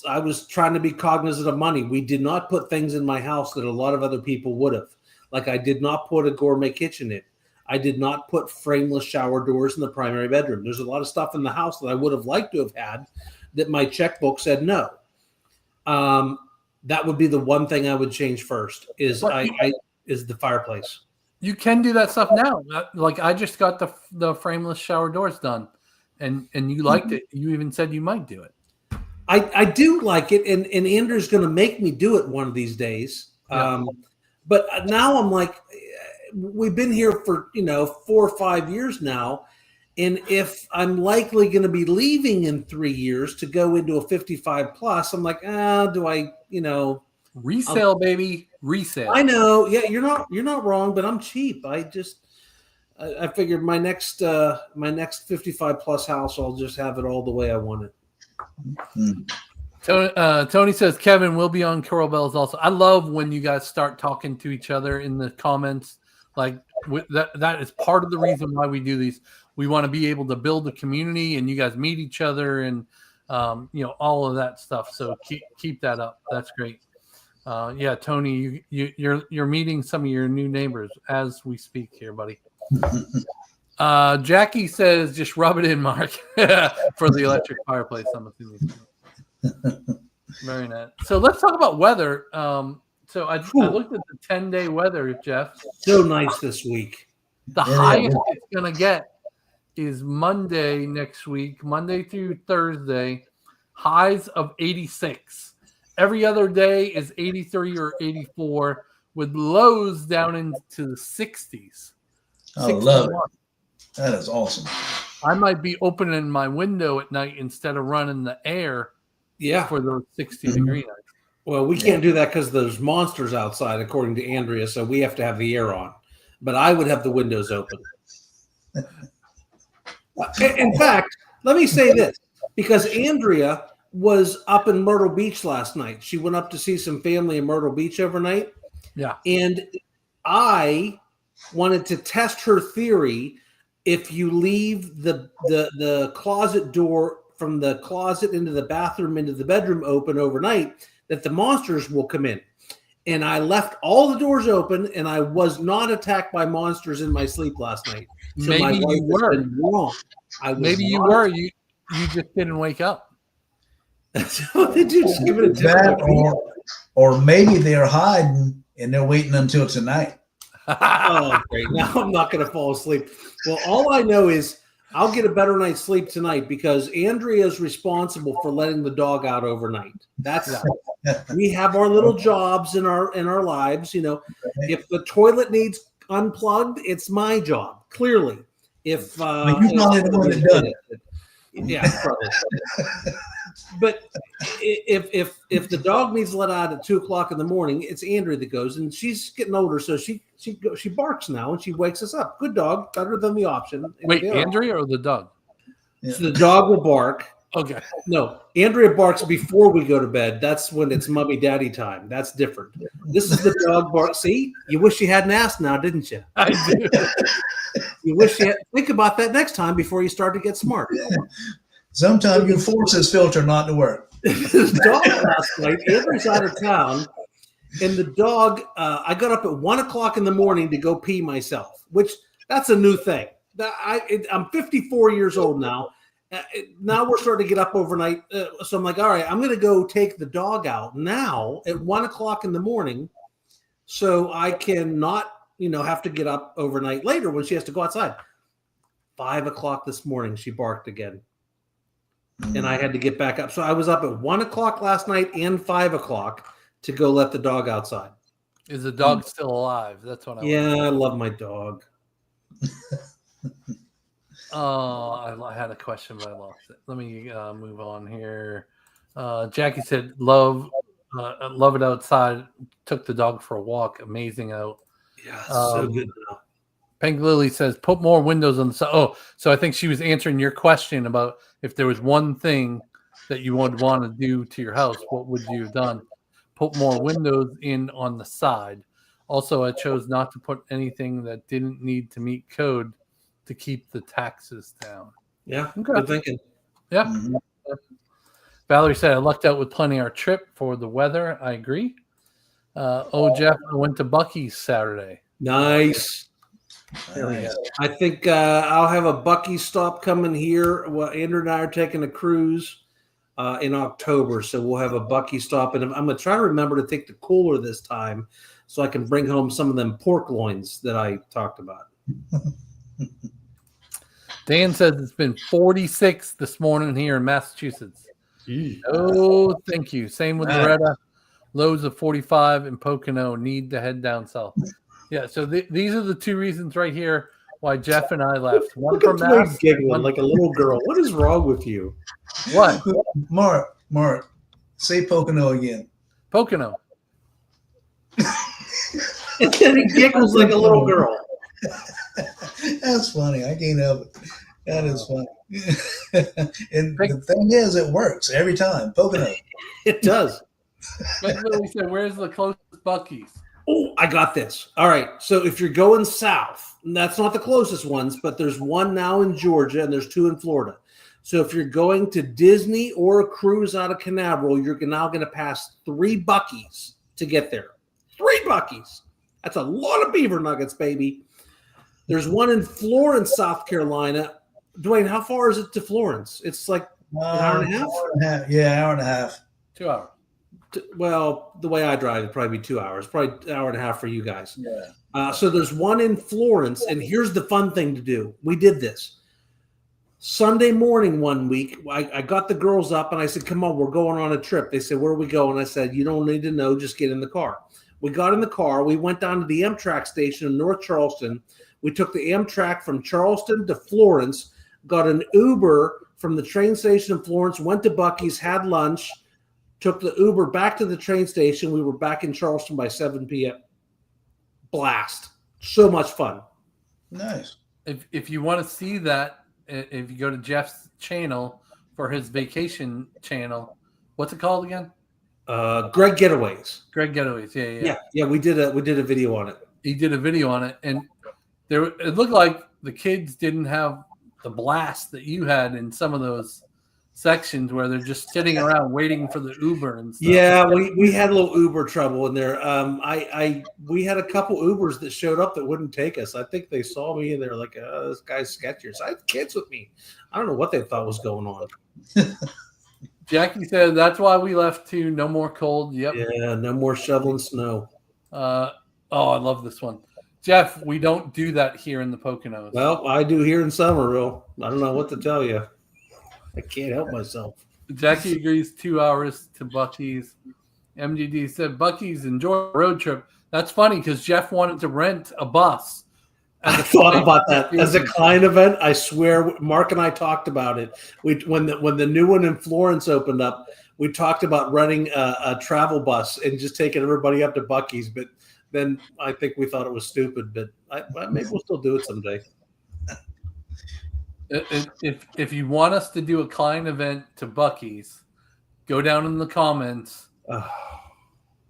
was trying to be cognizant of money. We did not put things in my house that a lot of other people would have. Like I did not put a gourmet kitchen in. I did not put frameless shower doors in the primary bedroom. There's a lot of stuff in the house that I would have liked to have had that my checkbook said no. That would be the one thing I would change first is the fireplace. You can do that stuff now. Like I just got the frameless shower doors done, and you liked it. You even said you might do it. I do like it, and Andrew's going to make me do it one of these days. Yeah. But now I'm like, we've been here for 4 or 5 years now, and if I'm likely going to be leaving in 3 years to go into a 55 plus, I'm like, do I, resale, baby, resale. I know, yeah, you're not wrong, but I'm cheap. I figured my next 55 plus house, I'll just have it all the way I want it. Tony says Kevin will be on Coral Bells also. I love when you guys start talking to each other in the comments. Like that is part of the reason why we do these. We want to be able to build a community, and you guys meet each other, and all of that stuff. So keep that up. That's great. Yeah, Tony, you're meeting some of your new neighbors as we speak here, buddy. Jackie says, just rub it in, Mark, for the electric fireplace. I'm assuming. Very nice. So let's talk about weather. So I looked at the 10-day weather, Jeff. So nice this week. The highest it's going to get is Monday next week, Monday through Thursday, highs of 86. Every other day is 83 or 84 with lows down into the 60s. I love it. That is awesome. I might be opening my window at night instead of running the air for those 60 degree nights. Well, we can't do that because there's monsters outside, according to Andrea, so we have to have the air on. But I would have the windows open. In fact, let me say this, because Andrea was up in Myrtle Beach last night. She went up to see some family in Myrtle Beach overnight. Yeah. And I wanted to test her theory. If you leave the closet door from the closet into the bathroom into the bedroom open overnight, that the monsters will come in. and I left all the doors open, and I was not attacked by monsters in my sleep last night. So Maybe my wife you has were. been wrong. Maybe you were. You just didn't wake up. That's what they do. Just give it a That or maybe they're hiding and they're waiting until tonight. Oh, great. Now I'm not going to fall asleep. Well, all I know is I'll get a better night's sleep tonight because Andrea is responsible for letting the dog out overnight. We have our little jobs in our lives. You know, if the toilet needs unplugged, it's my job. Clearly, if you probably the one that done it. Yeah, probably. But if the dog needs let out at 2:00 in the morning, it's Andrea that goes, and she's getting older, so she barks now and she wakes us up. Good dog, better than the option. Wait, Andrea or the dog? Yeah. So the dog will bark. Okay. No, Andrea barks before we go to bed. That's when it's mommy daddy time. That's different. This is the dog bark. See, you wish you hadn't asked now, didn't you? I do. You wish you had. Think about that next time before you start to get smart. Sometimes you force this filter not to work. The dog last night, Andrew's out of town, and the dog, I got up at 1:00 in the morning to go pee myself, which that's a new thing. I'm 54 years old now. Now we're starting to get up overnight. So I'm like, all right, I'm going to go take the dog out now at 1:00 in the morning so I can not, have to get up overnight later when she has to go outside. 5:00 this morning, she barked again. And I had to get back up. So I was up at 1:00 last night and 5:00 to go let the dog outside. Is the dog still alive? That's what I I love my dog. Oh, I had a question, but I lost it. Let me move on here. Jackie said, love it outside. Took the dog for a walk. Amazing out. Yeah, so good now. Pink Lily says, put more windows on the side. Oh, so I think she was answering your question about if there was one thing that you would want to do to your house, what would you have done? Put more windows in on the side. Also, I chose not to put anything that didn't need to meet code to keep the taxes down. Yeah, good thinking. Yeah. Mm-hmm. Valerie said, I lucked out with planning our trip for the weather. I agree. Jeff, I went to Buc-ee's Saturday. Nice. I think I'll have a Buc-ee's stop coming here. Well, Andrew and I are taking a cruise in October, so we'll have a Buc-ee's stop. And I'm going to try to remember to take the cooler this time so I can bring home some of them pork loins that I talked about. Dan says it's been 46 this morning here in Massachusetts. Oh, thank you. Same with Loretta. Lows of 45 in Pocono. Need to head down south. Yeah, so these are the two reasons right here why Jeff and I left. One from Mass, giggling like a little girl. What is wrong with you? What? Mark, say Pocono again. Pocono. And then he giggles like a little girl. That's funny. I can't help it. That is funny. And the thing is, it works every time. Pocono. It does. Lily said, where's the closest Buc-ee's? Oh, I got this. All right. So if you're going south, and that's not the closest ones, but there's one now in Georgia and there's two in Florida. So if you're going to Disney or a cruise out of Canaveral, you're now going to pass 3 Buc-ee's to get there. 3 Buc-ee's. That's a lot of beaver nuggets, baby. There's one in Florence, South Carolina. Dwayne, how far is it to Florence? It's like an hour and a half? Yeah, hour and a half. 2 hours. Well, the way I drive, it'd probably be 2 hours, probably an hour and a half for you guys. Yeah. So there's one in Florence, and here's the fun thing to do. We did this. Sunday morning one week, I got the girls up, and I said, come on, we're going on a trip. They said, where are we going? I said, you don't need to know, just get in the car. We got in the car. We went down to the Amtrak station in North Charleston. We took the Amtrak from Charleston to Florence, got an Uber from the train station in Florence, went to Buc-ee's, had lunch, took the Uber back to the train station. We were back in Charleston by 7 p.m. Blast. So much fun. Nice. If you want to see that, if you go to Jeff's channel for his vacation channel, what's it called again? Gregg Getaways. Gregg Getaways. Yeah. We did a video on it. He did a video on it, and it looked like the kids didn't have the blast that you had in some of those sections where they're just sitting around waiting for the Uber and stuff. Yeah, we had a little Uber trouble in there. We had a couple Ubers that showed up that wouldn't take us. I think they saw me and they're like, "This guy's sketchy." So I had kids with me. I don't know what they thought was going on. Jackie said that's why we left too. No more cold. Yep. Yeah, no more shoveling snow. I love this one. Jeff, we don't do that here in the Poconos. Well, I do here in Summerville. I don't know what to tell you. I can't help myself. Jackie agrees 2 hours to Buc-ee's. MGD said Buc-ee's enjoy a road trip. That's funny because Jeff wanted to rent a bus. I thought about that as a client event. I swear, Mark and I talked about it. When the new one in Florence opened up, we talked about renting a travel bus and just taking everybody up to Buc-ee's. But then I think we thought it was stupid. But maybe we'll still do it someday. If you want us to do a client event to Buc-ee's, go down in the comments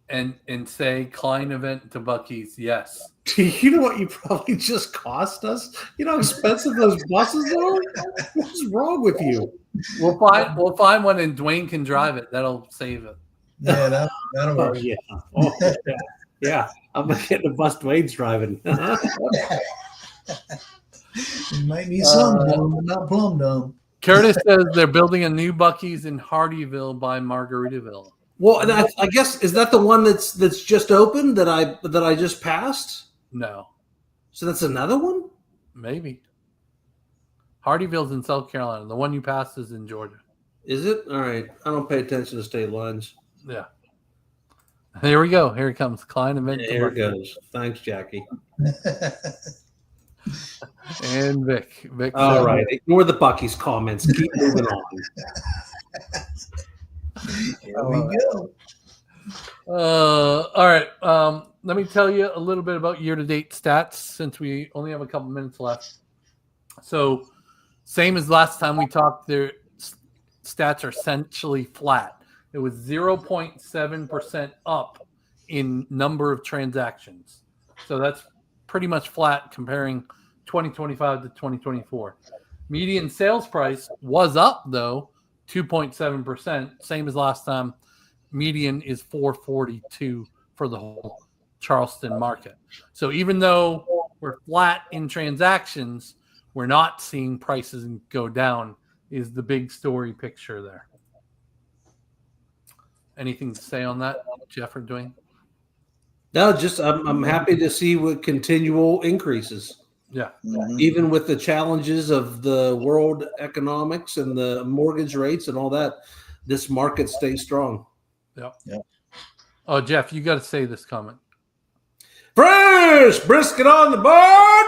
and say client event to Buc-ee's. Yes. You know what you probably just cost us? You know how expensive those buses are? What's wrong with you? We'll find one and Dwayne can drive it. That'll save it. Yeah, that'll work. Yeah. Oh, yeah. I'm gonna get the bus Dwayne's driving. It might be some dumb, but not plumb dumb. Curtis says they're building a new Buc-ee's in Hardyville by Margaritaville. Well, and I guess is that the one that's just opened that I just passed? No. So that's another one? Maybe. Hardyville's in South Carolina. The one you passed is in Georgia. Is it? All right. I don't pay attention to state lines. Yeah. Here we go. Here it comes. Client event. Here it goes. Thanks, Jackie. And Vic. All right. Ignore the Buc-ee's comments. Keep moving on. Here we go. All right. Let me tell you a little bit about year-to-date stats since we only have a couple minutes left. So, same as last time we talked, their stats are essentially flat. It was 0.7% up in number of transactions. So that's pretty much flat comparing 2025 to 2024. Median sales price was up, though, 2.7%, same as last time. Median is $442 for the whole Charleston market. So even though we're flat in transactions, we're not seeing prices go down is the big story picture there. Anything to say on that, Jeff or Dwayne? No, just I'm happy to see what continual increases. Yeah. Mhm. Even with the challenges of the world economics and the mortgage rates and all that, this market stays strong. Yeah. Oh, Jeff, you got to say this comment. Fresh brisket on the board.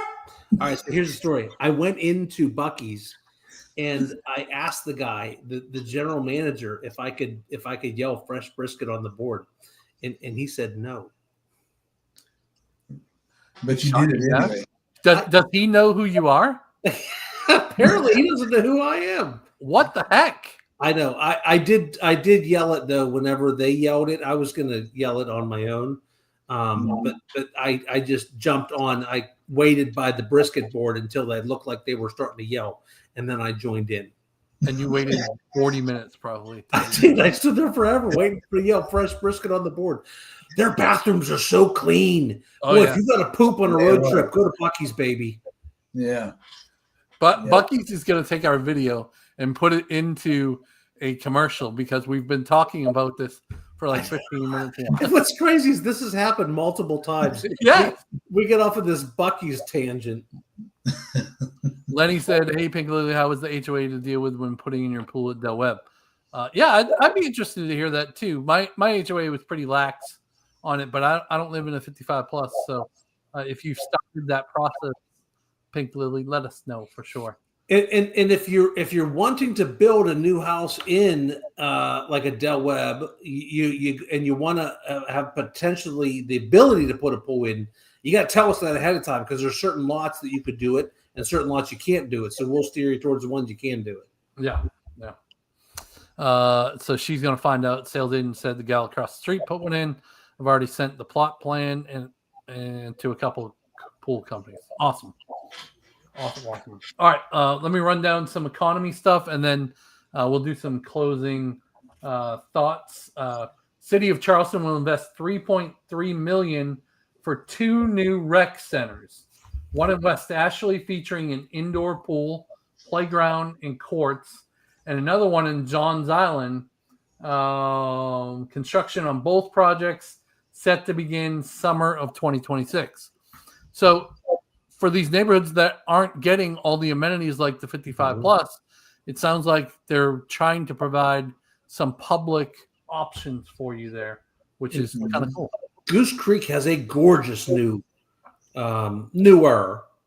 All right, so here's the story. I went into Buc-ee's and I asked the guy, the general manager, if I could yell fresh brisket on the board, and he said no. But you did it anyway. Does he know who you are? Apparently, he doesn't know who I am. What the heck? I know. I did yell it though. Whenever they yelled it, I was going to yell it on my own. But I just jumped on. I waited by the brisket board until they looked like they were starting to yell, and then I joined in. And you waited 40 minutes probably. I did. I stood there forever waiting for the yell fresh brisket on the board. Their bathrooms are so clean. Oh, Boy, yeah. if you got to poop on a road trip, go to Buc-ee's, baby. Yeah. But Buc-ee's is going to take our video and put it into a commercial because we've been talking about this for like 15 minutes now. What's crazy is this has happened multiple times. Yeah. We get off of this Buc-ee's tangent. Lenny said, "Hey, Pink Lily, how was the HOA to deal with when putting in your pool at Del Webb?" Yeah, I'd be interested to hear that too. My HOA was pretty lax on it, but I don't live in a 55 plus. So if you've started that process, Pink Lily, let us know for sure. And if you're wanting to build a new house in like a Del Webb, you want to have potentially the ability to put a pool in, you got to tell us that ahead of time because there's certain lots that you could do it and certain lots you can't do it. So we'll steer you towards the ones you can do it. Yeah. So she's going to find out. Sales agent said the gal across the street put one in. I've already sent the plot plan and to a couple of pool companies. Awesome. All right. Let me run down some economy stuff, and then We'll do some closing thoughts. City of Charleston will invest $3.3 million for 2 new rec centers. One in West Ashley featuring an indoor pool, playground, and courts, and another one in Johns Island. Construction on both projects set to begin summer of 2026. So for these neighborhoods that aren't getting all the amenities like the 55 plus, it sounds like they're trying to provide some public options for you there, which is kind of cool. Goose Creek has a gorgeous newer,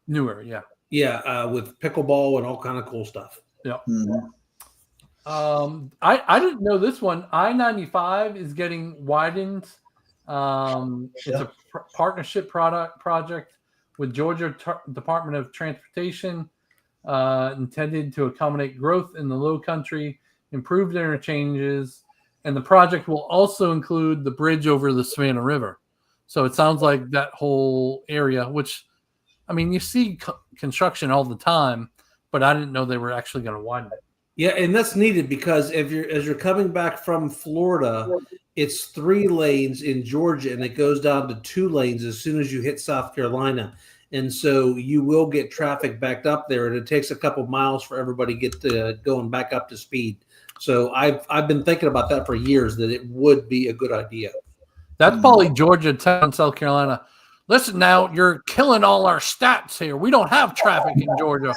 yeah, with pickleball and all kind of cool stuff. Yeah. I didn't know this one. I-95 is getting widened. It's a partnership project with Georgia Department of Transportation, intended to accommodate growth in the Lowcountry, improved interchanges, and the project will also include the bridge over the Savannah River. So it sounds like that whole area, which, I mean, you see construction all the time, but I didn't know they were actually going to widen it. Yeah, and that's needed because as you're coming back from Florida, it's 3 lanes in Georgia, and it goes down to 2 lanes as soon as you hit South Carolina. And so you will get traffic backed up there, and it takes a couple miles for everybody to get going back up to speed. So I've been thinking about that for years, that it would be a good idea. That's probably Georgia, town, South Carolina. Listen, now you're killing all our stats here. We don't have traffic in Georgia.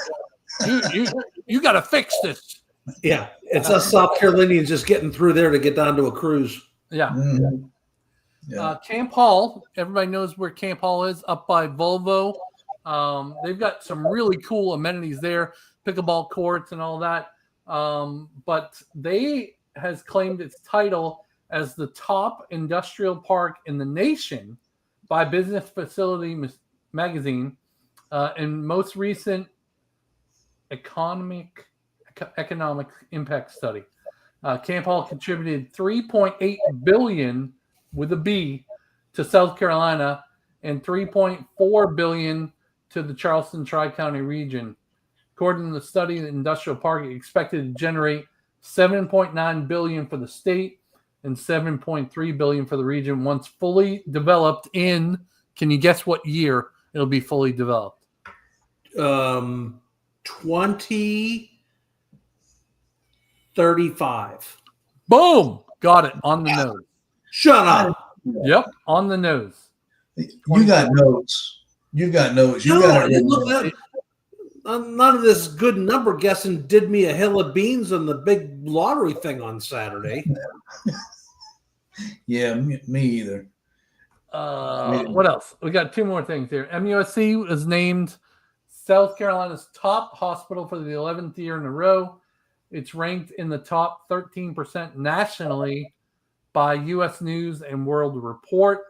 You got to fix this. Yeah, it's us South Carolinians just getting through there to get down to a cruise. Yeah. Camp Hall. Everybody knows where Camp Hall is, up by Volvo. They've got some really cool amenities there, pickleball courts and all that. But they has claimed its title as the top industrial park in the nation by Business Facility Magazine, and most recent economic impact study. Camp Hall contributed $3.8 billion with a B to South Carolina and $3.4 billion to the Charleston Tri-County region. According to the study, the industrial park is expected to generate $7.9 billion for the state and $7.3 billion for the region once fully developed in, can you guess what year it'll be fully developed? 2035. Boom! Got it on the nose. Shut up. Yep, on the nose. You got notes. You got notes. You got it. None of this good number guessing did me a hill of beans on the big lottery thing on Saturday. Yeah, me either. What else? We got 2 more things here. MUSC was named South Carolina's top hospital for the 11th year in a row. It's ranked in the top 13% nationally by U.S. News and World Report.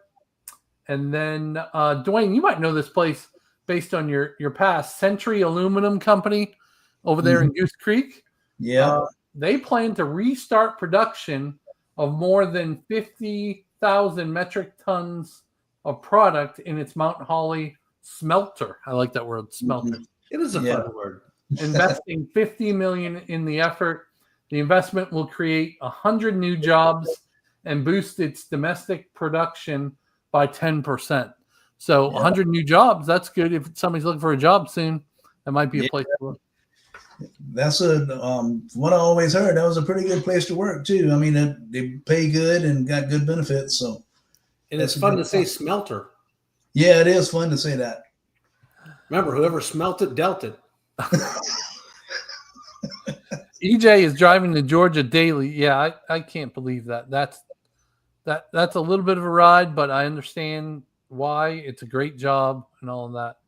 And then, Dwayne, you might know this place based on your past. Century Aluminum Company over there in Goose Creek. Yeah. They plan to restart production of more than 50,000 metric tons of product in its Mount Holly smelter. I like that word, smelter. It is a fun word. Investing $50 million in the effort. The investment will create 100 new jobs and boost its domestic production by 10%. So 100 new jobs, that's good. If somebody's looking for a job soon, that might be a place to work. That's what I always heard. That was a pretty good place to work too. I mean, they pay good and got good benefits. So, and it's fun to say smelter. Yeah, it is fun to say that. Remember, whoever smelt it, dealt it. EJ is driving to Georgia daily. Yeah, I can't believe that. That's a little bit of a ride, but I understand why. It's a great job and all of that.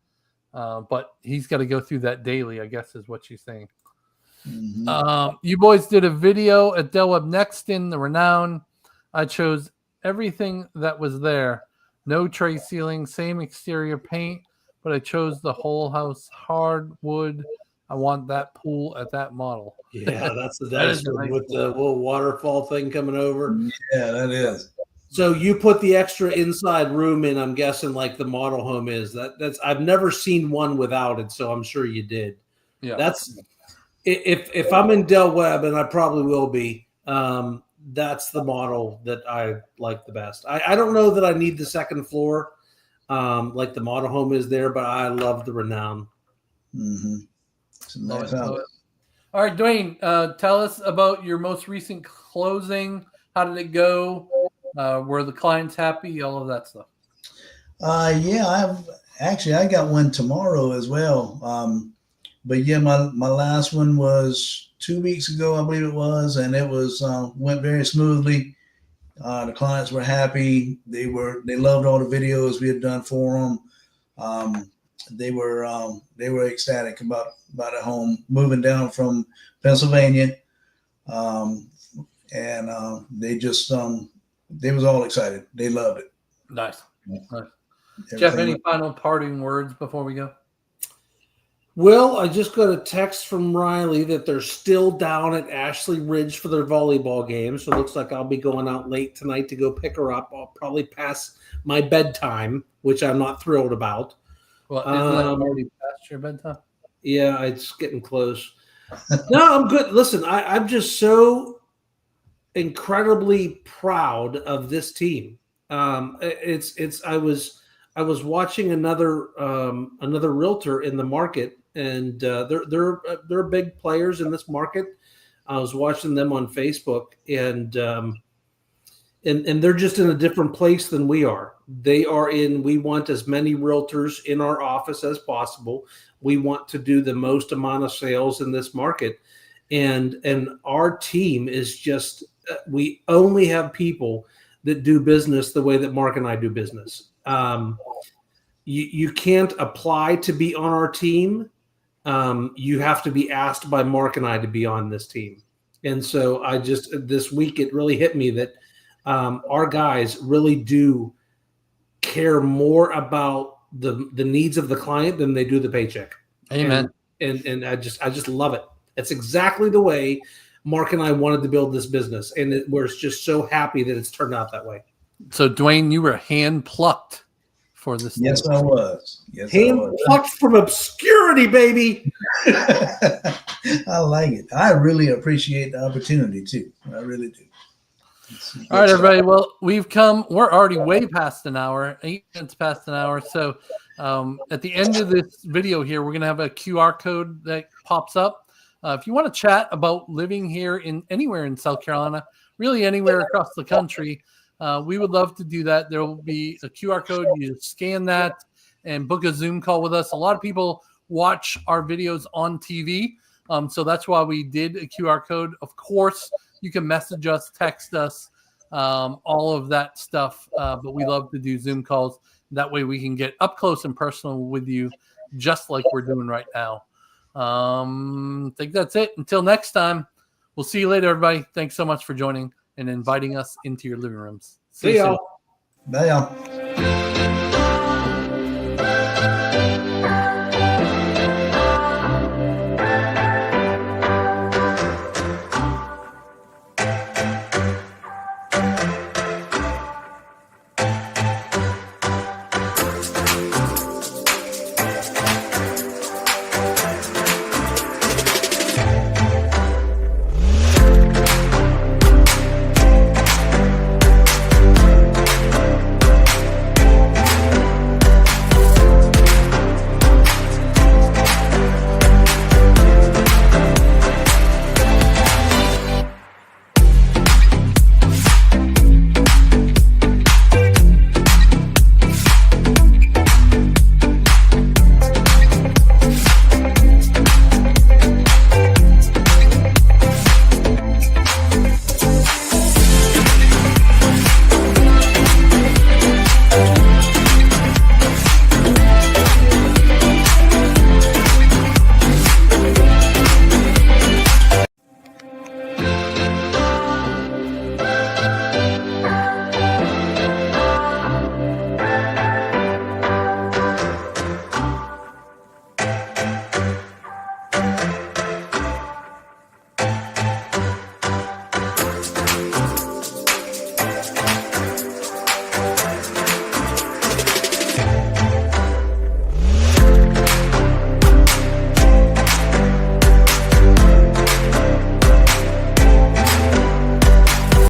But he's got to go through that daily, I guess is what she's saying. Mm-hmm. You boys did a video at Del Webb Nexton, the Renown. I chose everything that was there. No tray ceiling, same exterior paint, but I chose the whole house hardwood. I want that pool at that model. Yeah, that's nice with the little waterfall thing coming over. Yeah, that is. So you put the extra inside room in, I'm guessing, like the model home is. That's I've never seen one without it, so I'm sure you did. Yeah. if I'm in Del Webb, and I probably will be, that's the model that I like the best. I don't know that I need the second floor like the model home is there, but I love the Renown. Mm-hmm. Nice All right, Dwayne, tell us about your most recent closing. How did it go? Were the clients happy? All of that stuff. Yeah, I got one tomorrow as well. But yeah, my last one was 2 weeks ago, I believe it was, and it was went very smoothly. The clients were happy. They loved all the videos we had done for them. They were ecstatic about a home moving down from Pennsylvania, and they just they was all excited. They loved it. Nice. Jeff, any final parting words before we go? Well, I just got a text from Riley that they're still down at Ashley Ridge for their volleyball game. So it looks like I'll be going out late tonight to go pick her up. I'll probably pass my bedtime, which I'm not thrilled about. Well, isn't that already past your bedtime? Yeah, it's getting close. No, I'm good. Listen, I'm just so incredibly proud of this team. I was watching another realtor in the market, and they're big players in this market. I was watching them on Facebook, and they're just in a different place than we are. We want as many realtors in our office as possible. We want to do the most amount of sales in this market. And our team is just, we only have people that do business the way that Mark and I do business. You can't apply to be on our team. You have to be asked by Mark and I to be on this team. And so this week, it really hit me that our guys really do care more about the needs of the client than they do the paycheck. Amen. And I just love it. It's exactly the way Mark and I wanted to build this business. And we're just so happy that it's turned out that way. So, Dwayne, you were hand plucked for this. Yes, I was. Hand plucked from obscurity, baby. I like it. I really appreciate the opportunity too. I really do. All right, everybody. Well, we're already way past an hour, 8 minutes past an hour. So at the end of this video here, we're going to have a QR code that pops up. If you want to chat about living here anywhere in South Carolina, really anywhere across the country, we would love to do that. There will be a QR code. You scan that and book a Zoom call with us. A lot of people watch our videos on TV. So that's why we did a QR code. Of course, you can message us, text us, all of that stuff. But we love to do Zoom calls. That way we can get up close and personal with you, just like we're doing right now. I think that's it. Until next time, we'll see you later, everybody. Thanks so much for joining and inviting us into your living rooms. See y'all. Bye, y'all.